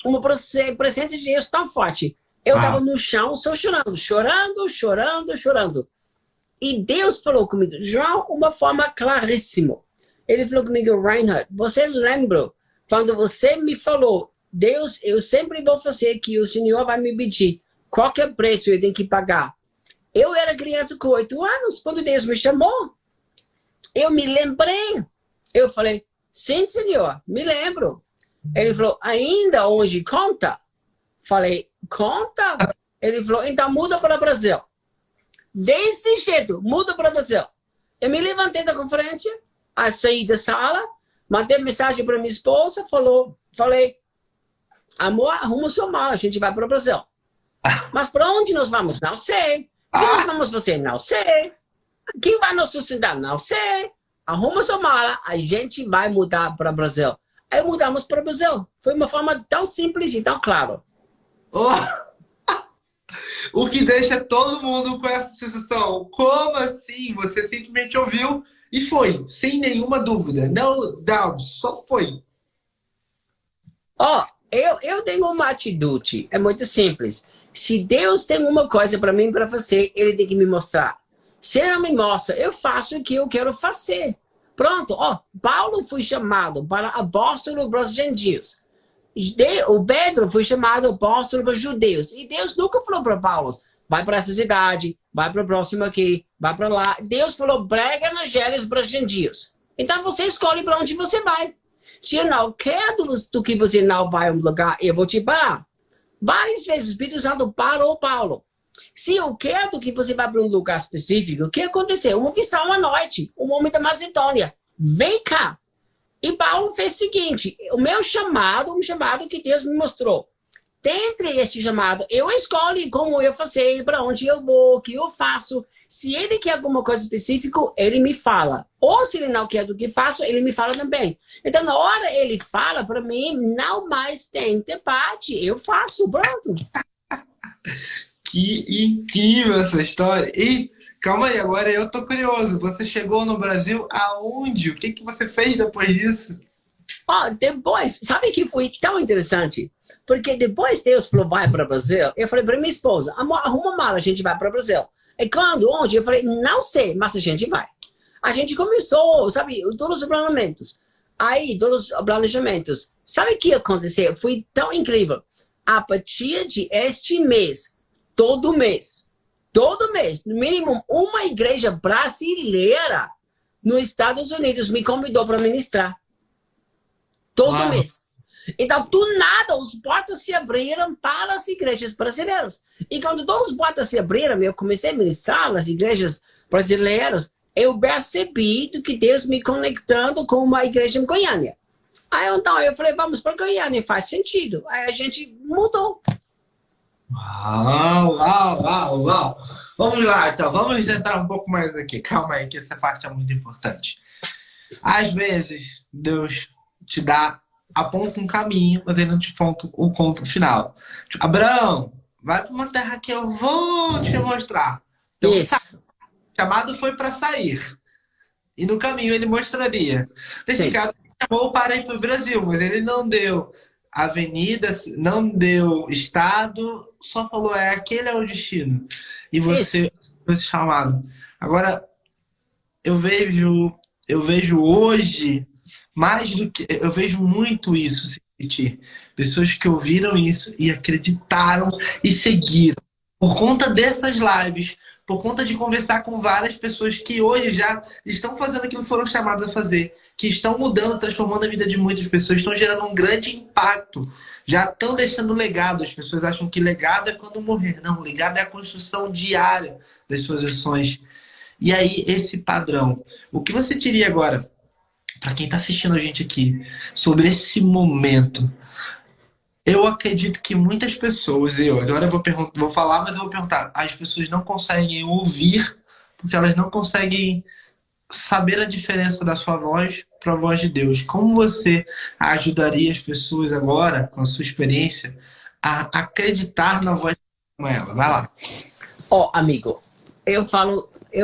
Uma presença de Deus tão forte. Eu estava no chão, só chorando. E Deus falou comigo, João, uma forma claríssima. Ele falou comigo, Reinhard, você lembra quando você me falou, Deus, eu sempre vou fazer que o Senhor vai me pedir qualquer preço eu tenho que pagar. Eu era criança com 8 anos, quando Deus me chamou. Eu me lembrei. Eu falei, sim, Senhor, me lembro. Ele falou, ainda hoje conta? Falei, conta? Ele falou, então muda para o Brasil. Desse jeito, muda para o Brasil. Eu me levantei da conferência, saí da sala, mandei mensagem para minha esposa, falei, amor, arruma sua mala, a gente vai para o Brasil. Mas para onde nós vamos? Não sei. O que nós vamos fazer? Não sei. Quem vai nos sustentar? Não sei. Arruma sua mala, a gente vai mudar para o Brasil. Aí mudamos para o Brasil. Foi uma forma tão simples e tão clara. O que deixa todo mundo com essa sensação. Como assim? Você simplesmente ouviu e foi, sem nenhuma dúvida. No doubt, só foi. Ó, eu tenho uma atitude, é muito simples. Se Deus tem uma coisa para mim, para fazer, ele tem que me mostrar. Se ele não me mostra, eu faço o que eu quero fazer. Pronto, ó, Paulo foi chamado para apóstolo para os gentios. O Pedro foi chamado apóstolo para os judeus. E Deus nunca falou para Paulo, vai para essa cidade, vai para o próximo aqui, vai para lá. Deus falou, prega evangelhos para os gentios. Então você escolhe para onde você vai. Se eu não quero do que você não vai a um lugar, eu vou te parar. Várias vezes o Espírito Santo parou Paulo. Se eu quero que você vá para um lugar específico, o que aconteceu? Uma visão à noite, um homem da Macedônia. Vem cá. E Paulo fez o seguinte, o meu chamado, um chamado que Deus me mostrou. Dentre este chamado, eu escolho como eu fazer, para onde eu vou, o que eu faço. Se ele quer alguma coisa específica, ele me fala. Ou se ele não quer do que faço, ele me fala também. Então, na hora ele fala para mim, não mais tem debate, eu faço, pronto. Que incrível essa história. E calma aí, agora eu tô curioso. Você chegou no Brasil aonde? O que que você fez depois disso? Ó, depois, sabe que foi tão interessante? Porque depois Deus falou, vai para o Brasil. Eu falei para minha esposa, amor, arruma uma mala, a gente vai para o Brasil. E quando, onde? Eu falei, não sei, mas a gente vai. A gente começou, sabe, todos os planejamentos. Aí, todos os planejamentos. Sabe o que aconteceu? Foi tão incrível. A partir de este mês, todo mês, no mínimo uma igreja brasileira nos Estados Unidos me convidou para ministrar. Todo Uau. mês. Então, do nada, as portas se abriram para as igrejas brasileiras. E quando todas as portas se abriram, eu comecei a ministrar nas igrejas brasileiras, eu percebi que Deus me conectando com uma igreja em Goiânia. Aí então eu falei, vamos para Goiânia, faz sentido. Aí a gente mudou. Uau, uau, uau, uau. Vamos lá, então. Vamos entrar um pouco mais aqui. Calma aí, que essa parte é muito importante. Às vezes, Deus te aponta um caminho, mas ele não te aponta o ponto final. Tipo, Abraão, vai para uma terra que eu vou te mostrar. Então, Isso. o chamado foi para sair. E no caminho ele mostraria. Nesse Sim. caso, ele chamou para ir para o Brasil, mas ele não deu avenida, não deu estado, só falou, aquele é o destino. E você foi chamado. Agora, eu vejo hoje, mais do que. Eu vejo muito isso se repetir. Pessoas que ouviram isso e acreditaram e seguiram. Por conta dessas lives, por conta de conversar com várias pessoas que hoje já estão fazendo aquilo que foram chamadas a fazer, que estão mudando, transformando a vida de muitas pessoas, estão gerando um grande impacto, já estão deixando legado. As pessoas acham que legado é quando morrer. Não, legado é a construção diária das suas ações. E aí, esse padrão. O que você diria agora, para quem está assistindo a gente aqui, sobre esse momento? Eu acredito que muitas pessoas, agora eu vou falar, mas eu vou perguntar, as pessoas não conseguem ouvir porque elas não conseguem saber a diferença da sua voz para a voz de Deus. Como você ajudaria as pessoas agora, com a sua experiência, a acreditar na voz como ela? Vai lá. Ó, amigo, eu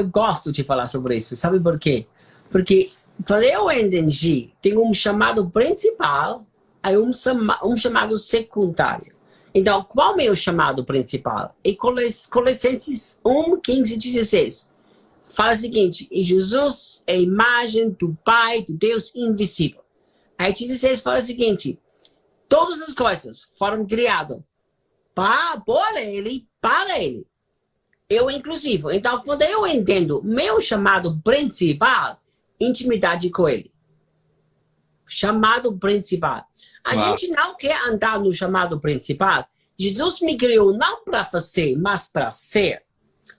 gosto de falar sobre isso. Sabe por quê? Porque quando eu entendi, tem um chamado principal e um chamado secundário. Então, qual é o meu chamado principal? E Colossenses 1, 15 e 16. Fala o seguinte, e Jesus é a imagem do Pai, do Deus invisível. Aí 16 fala o seguinte, todas as coisas foram criadas por Ele, para Ele. Eu inclusive. Então, quando eu entendo meu chamado principal, intimidade com Ele. Chamado principal. A gente não quer andar no chamado principal. Jesus me criou não para fazer, mas para ser.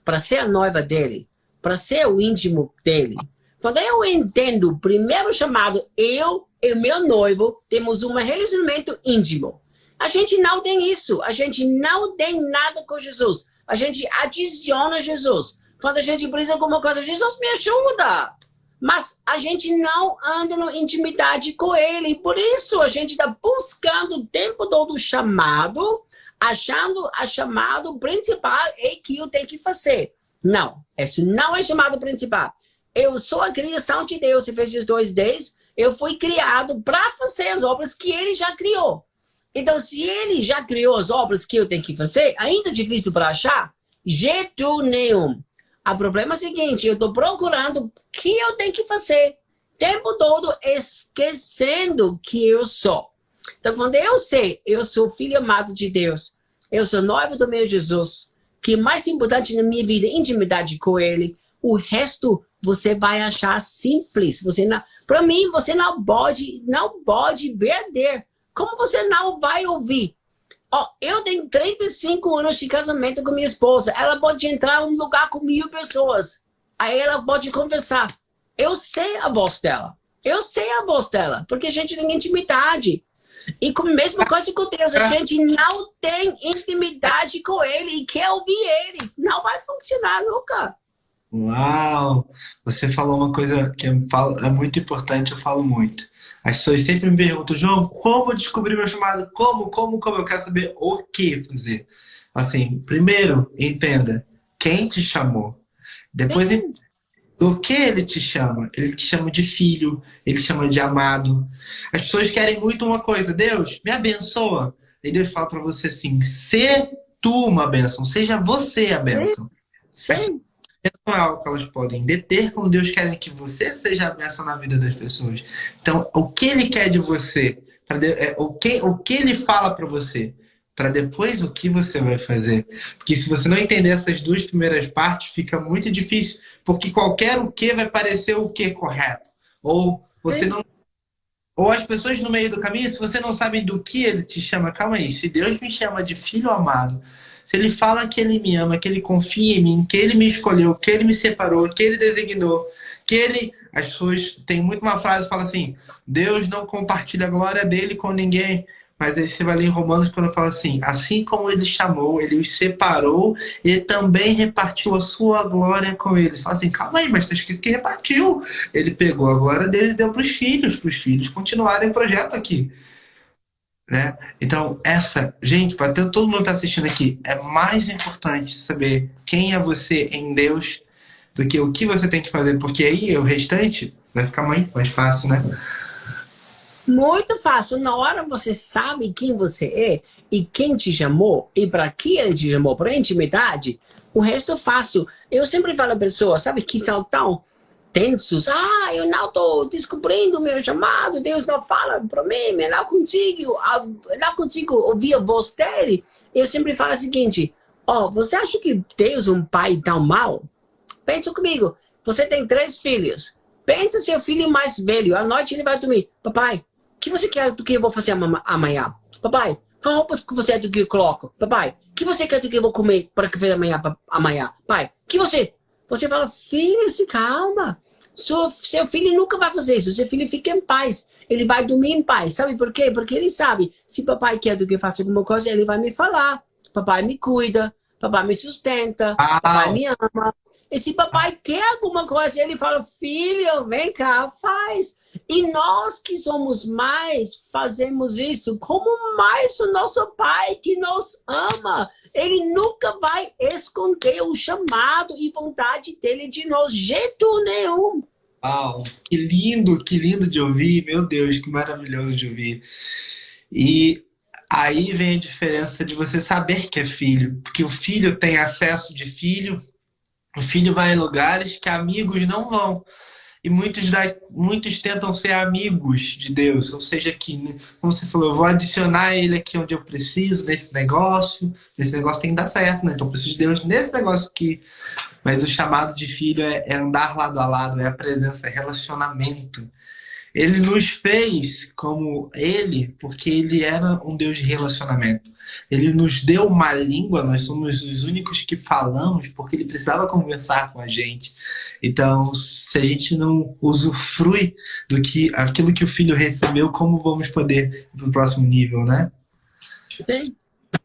Para ser a noiva dele. Para ser o íntimo dele. Quando eu entendo o primeiro chamado, eu e meu noivo temos um relacionamento íntimo. A gente não tem isso. A gente não tem nada com Jesus. A gente adiciona Jesus. Quando a gente precisa de alguma coisa, Jesus me ajuda. Mas a gente não anda na intimidade com Ele. Por isso a gente está buscando o tempo todo o chamado, achando a chamado principal é que eu tenho que fazer. Não, esse não é chamado principal. Eu sou a criação de Deus, Efésios 2:10. Eu fui criado para fazer as obras que ele já criou. Então, se ele já criou as obras que eu tenho que fazer, ainda é difícil para achar? Jeito nenhum. O problema é o seguinte, eu estou procurando o que eu tenho que fazer, o tempo todo esquecendo que eu sou. Então, quando eu sei, eu sou filho amado de Deus, eu sou noivo do meu Jesus, que é mais importante na minha vida, intimidade com ele, o resto você vai achar simples. Para mim, você não pode perder. Como você não vai ouvir? Eu tenho 35 anos de casamento com minha esposa. Ela pode entrar em um lugar com 1000 pessoas. Aí ela pode conversar. Eu sei a voz dela. Eu sei a voz dela. Porque a gente tem intimidade. E com a mesma coisa com Deus. A gente não tem intimidade com ele e quer ouvir ele. Não vai funcionar nunca. Uau! Você falou uma coisa que é muito importante, eu falo muito. As pessoas sempre me perguntam, João, como descobrir meu chamado? Como? Eu quero saber o que fazer. Assim, primeiro, entenda quem te chamou. Depois, do que ele te chama? Ele te chama de filho, ele te chama de amado. As pessoas querem muito uma coisa, Deus, me abençoa. E Deus fala pra você assim, ser tu uma bênção, seja você a bênção. Sim. Não é algo que elas podem deter, como Deus quer que você seja a bênção na vida das pessoas. Então, o que ele quer de você, o que ele fala para você, para depois o que você vai fazer. Porque se você não entender essas duas primeiras partes, fica muito difícil, porque qualquer o que vai parecer o que correto. Ou você não. Ou as pessoas no meio do caminho, se você não sabe do que ele te chama, calma aí, se Deus me chama de filho amado, se ele fala que ele me ama, que ele confia em mim, que ele me escolheu, que ele me separou, que ele designou, que ele... As pessoas têm muito uma frase que fala assim, Deus não compartilha a glória dele com ninguém. Mas aí você vai ler em Romanos quando fala assim como ele chamou, ele os separou e também repartiu a sua glória com eles. Fala assim, calma aí, mas está escrito que repartiu. Ele pegou a glória deles e deu para os filhos continuarem o projeto aqui. Né? Então, gente, para todo mundo que está assistindo aqui, é mais importante saber quem é você em Deus do que o que você tem que fazer, porque aí o restante vai ficar muito mais fácil, né? Muito fácil. Na hora você sabe quem você é e quem te chamou e para que ele te chamou, para intimidade, o resto é fácil. Eu sempre falo a pessoas, sabe, que são tão tensos. Eu não estou descobrindo o meu chamado, Deus não fala para mim, eu não consigo ouvir a voz dele. Eu sempre falo o seguinte, você acha que Deus é um pai tão mau? Pensa comigo, você tem 3 filhos. Pensa seu filho mais velho, à noite ele vai dormir. Papai, o que você quer do que eu vou fazer amanhã? Papai, qual roupas que você quer do que eu coloco? Papai, o que você quer do que eu vou comer para café da manhã amanhã? Pai, que você fala, filho, se calma. Seu filho nunca vai fazer isso. Seu filho fica em paz. Ele vai dormir em paz. Sabe por quê? Porque ele sabe, se papai quer do que eu faça alguma coisa, ele vai me falar. Papai me cuida. Papai me sustenta. Papai me ama. E se papai quer alguma coisa, ele fala, filho, vem cá, faz. E nós que somos mais, fazemos isso como mais o nosso pai que nos ama. Ele nunca vai esconder o chamado e vontade dele de nós, jeito nenhum. Que lindo de ouvir. Meu Deus, que maravilhoso de ouvir. E aí vem a diferença de você saber que é filho. Porque o filho tem acesso de filho. O filho vai em lugares que amigos não vão. E muitos tentam ser amigos de Deus. Ou seja, que, como você falou, eu vou adicionar ele aqui onde eu preciso, nesse negócio. Esse negócio tem que dar certo, né? Então eu preciso de Deus nesse negócio aqui. Mas o chamado de filho é andar lado a lado, é a presença, é relacionamento. Ele nos fez como ele, porque ele era um Deus de relacionamento. Ele nos deu uma língua, nós somos os únicos que falamos, porque ele precisava conversar com a gente. Então, se a gente não usufrui aquilo que o filho recebeu, como vamos poder ir para o próximo nível, né?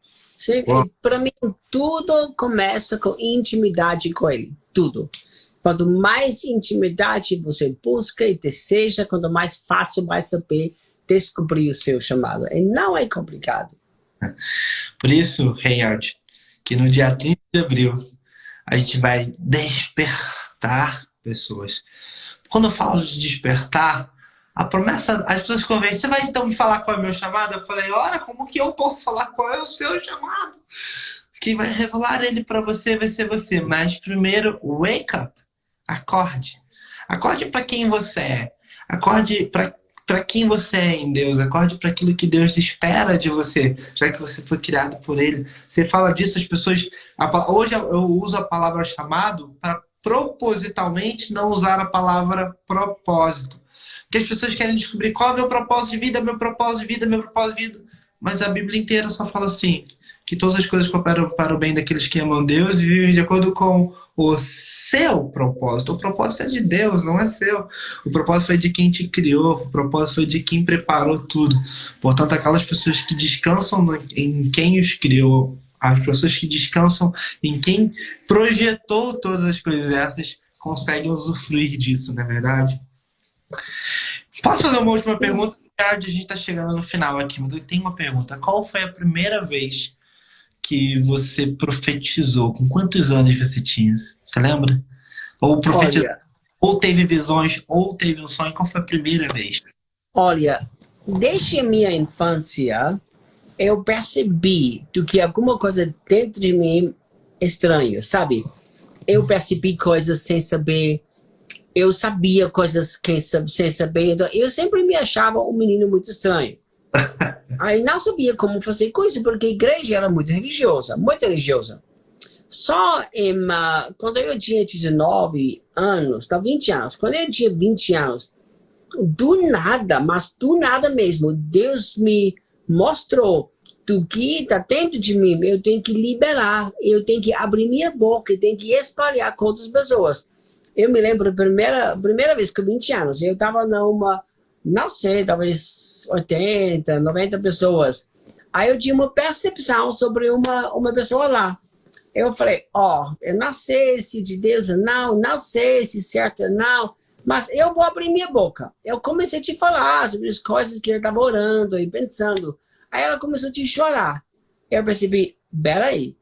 Sim. Para mim, tudo começa com intimidade com ele. Tudo. Quanto mais intimidade você busca e deseja, quanto mais fácil vai saber descobrir o seu chamado. E não é complicado. Por isso, Reinhard, que no dia 30 de abril a gente vai despertar pessoas. Quando eu falo de despertar, a promessa, as pessoas convencem, você vai então me falar qual é o meu chamado? Eu falei, ora, como que eu posso falar qual é o seu chamado? Quem vai revelar ele para você vai ser você. Mas primeiro, wake up. Acorde. Acorde para quem você é. Acorde para quem você é em Deus. Acorde para aquilo que Deus espera de você, já que você foi criado por Ele. Você fala disso, as pessoas... Hoje eu uso a palavra chamado para propositalmente não usar a palavra propósito. Porque as pessoas querem descobrir qual é o meu propósito de vida, meu propósito de vida, meu propósito de vida. Mas a Bíblia inteira só fala assim, que todas as coisas cooperam para o bem daqueles que amam Deus e vivem de acordo com o seu propósito. O propósito é de Deus, não é seu. O propósito foi de quem te criou, o propósito foi de quem preparou tudo. Portanto, aquelas pessoas que descansam em quem os criou, as pessoas que descansam em quem projetou todas as coisas, essas conseguem usufruir disso, não é verdade? Posso fazer uma última pergunta? A gente está chegando no final aqui, mas eu tenho uma pergunta. Qual foi a primeira vez que você profetizou? Com quantos anos você tinha? Você lembra? Ou profetizou, Olha, ou teve visões, ou teve um sonho? Qual foi a primeira vez? olha, desde a minha infância, eu percebi do que alguma coisa dentro de mim estranha, sabe? Eu percebi coisas sem saber, eu sabia coisas sem saber, então eu sempre me achava um menino muito estranho. Aí não sabia como fazer coisa, porque a igreja era muito religiosa, muito religiosa. Só quando eu tinha 19 anos, não, 20 anos, quando eu tinha 20 anos, do nada, mas do nada mesmo, Deus me mostrou do que está dentro de mim, eu tenho que liberar, eu tenho que abrir minha boca, eu tenho que espalhar com outras pessoas. Eu me lembro, a primeira vez com 20 anos, eu estava numa, não sei, talvez 80, 90 pessoas. Aí eu tinha uma percepção sobre uma pessoa lá. Eu falei, eu não sei se de Deus não sei se certo não, mas eu vou abrir minha boca. Eu comecei a te falar sobre as coisas que eu estava orando e pensando. Aí ela começou a te chorar. Eu percebi, peraí,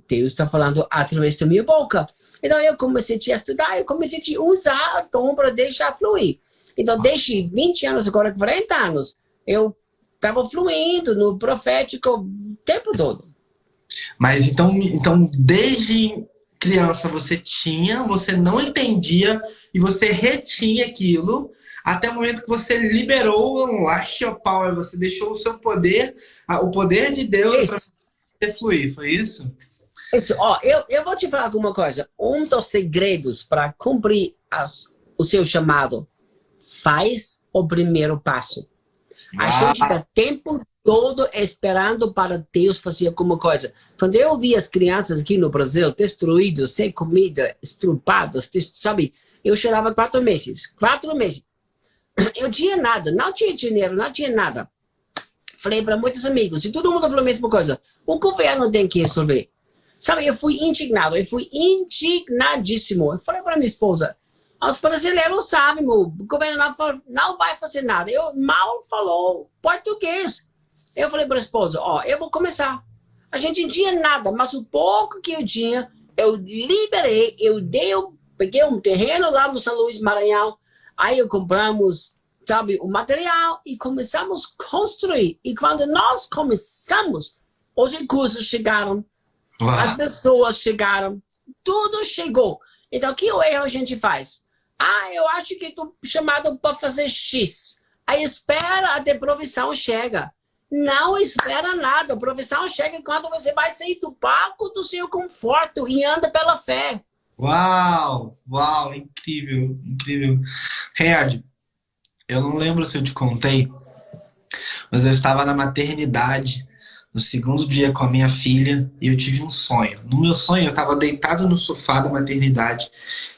Deus está falando através da minha boca. Então eu comecei a te estudar, eu comecei a te usar o dom para deixar fluir. Então desde 20 anos, agora 40 anos, eu estava fluindo no profético o tempo todo. Mas então desde criança você não entendia e você retinha aquilo até o momento que você liberou um lash of power, você deixou o seu poder, o poder de Deus para você fluir, foi isso? Isso, eu vou te falar alguma coisa. Um dos segredos para cumprir o seu chamado, faz o primeiro passo. A gente está o tempo todo esperando para Deus fazer alguma coisa. Quando eu vi as crianças aqui no Brasil destruídas, sem comida, estrupadas, sabe? Eu chorava 4 meses. 4 meses. Eu tinha nada, não tinha dinheiro, não tinha nada. Falei para muitos amigos, e todo mundo falou a mesma coisa. O governo tem que resolver. Sabe, eu fui indignado, eu fui indignadíssimo. Eu falei para minha esposa, os brasileiros sabem, o governo não vai fazer nada. Eu mal falou português. Eu falei para a esposa, eu vou começar. A gente não tinha nada, mas o pouco que eu tinha, eu liberei, peguei um terreno lá no São Luís, Maranhão, aí eu compramos, sabe, o material e começamos a construir. E quando nós começamos, os recursos chegaram, as pessoas chegaram, tudo chegou. Então, que erro a gente faz? Eu acho que estou chamado para fazer X. Aí espera até a provisão chega. Não espera nada. A provisão chega quando você vai sair do palco do seu conforto e anda pela fé. Uau, incrível, incrível. Reinhard, eu não lembro se eu te contei, mas eu estava na maternidade no segundo dia com a minha filha e eu tive um sonho. No meu sonho eu estava deitado no sofá da maternidade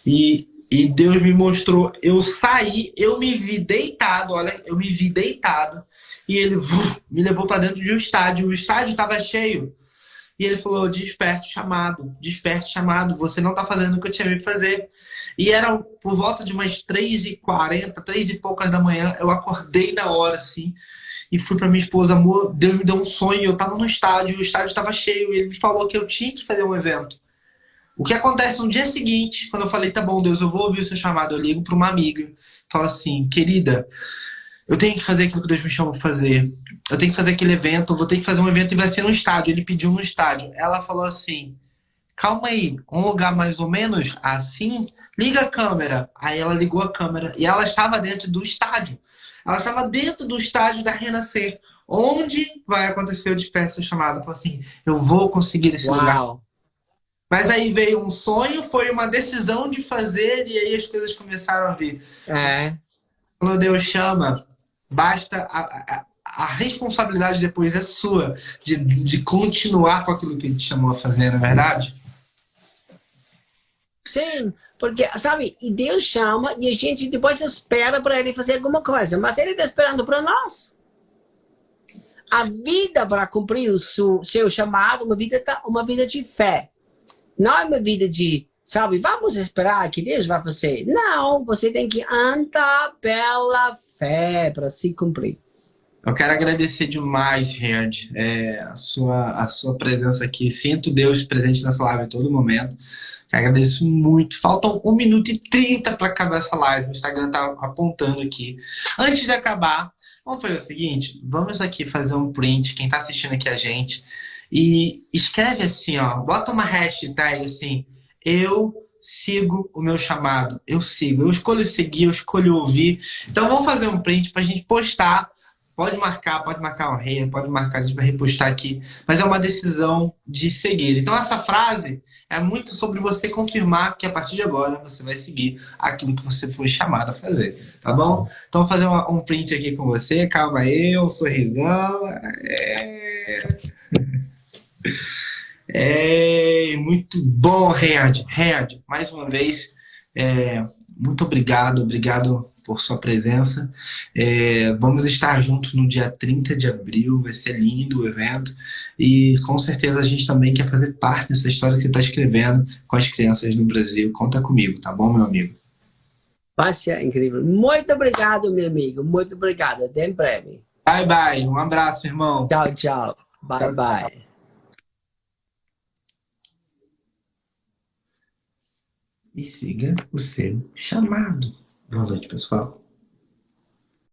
e Deus me mostrou, eu saí, eu me vi deitado, olha, eu me vi deitado e ele me levou para dentro de um estádio, o estádio estava cheio. E ele falou, desperte chamado, você não está fazendo o que eu tinha que fazer. E era por volta de umas 3h40, 3 e poucas da manhã. Eu acordei na hora, assim, e fui pra minha esposa, amor, Deus me deu um sonho. Eu tava no estádio, o estádio estava cheio, e ele me falou que eu tinha que fazer um evento. O que acontece no dia seguinte, quando eu falei, tá bom, Deus, eu vou ouvir o seu chamado, eu ligo pra uma amiga, falo assim, querida, eu tenho que fazer aquilo que Deus me chamou pra fazer. Eu tenho que fazer aquele evento, eu vou ter que fazer um evento e vai ser no estádio. Ele pediu no estádio. Ela falou assim, calma aí, um lugar mais ou menos assim? Liga a câmera. Aí ela ligou a câmera e ela estava dentro do estádio. Ela estava dentro do estádio da Renascer, onde vai acontecer o Desperta Chamada. Falou assim, eu vou conseguir esse lugar. Uau! Mas aí veio um sonho, foi uma decisão de fazer e aí as coisas começaram a vir. É, Quando Deus chama, basta a responsabilidade depois é sua de continuar com aquilo que Ele te chamou a fazer, não é verdade? sim, porque, sabe, e Deus chama e a gente depois espera para ele fazer alguma coisa, mas ele está esperando para nós. A vida para cumprir o seu chamado, uma vida de fé. Não é uma vida de, sabe, vamos esperar que Deus vai fazer. Não, você tem que andar pela fé para se cumprir. Eu quero agradecer demais, Richard, a sua presença aqui. Sinto Deus presente nessa live a todo momento. Agradeço muito. Faltam 1 minuto e 30 para acabar essa live. O Instagram tá apontando aqui. Antes de acabar, vamos fazer o seguinte: vamos aqui fazer um print, quem tá assistindo aqui a gente, e escreve assim, ó, bota uma hashtag assim, eu sigo o meu chamado, eu sigo, eu escolho seguir, eu escolho ouvir. Então vamos fazer um print pra gente postar. Pode marcar o rei, pode marcar, a gente vai repostar aqui. Mas é uma decisão de seguir. Então essa frase é muito sobre você confirmar que a partir de agora você vai seguir aquilo que você foi chamado a fazer, tá bom? Então vou fazer um print aqui com você. Calma aí, um sorrisão. Muito bom, Richard. Mais uma vez, muito obrigado por sua presença. Vamos estar juntos no dia 30 de abril, vai ser lindo o evento. E com certeza a gente também quer fazer parte dessa história que você está escrevendo com as crianças no Brasil. Conta comigo, tá bom, meu amigo? Vai ser incrível. Muito obrigado, meu amigo. Muito obrigado. Até em breve. Bye, bye. Um abraço, irmão. Tchau, tchau. Bye, Tchau, tchau. bye. E siga o seu chamado. Boa noite, pessoal.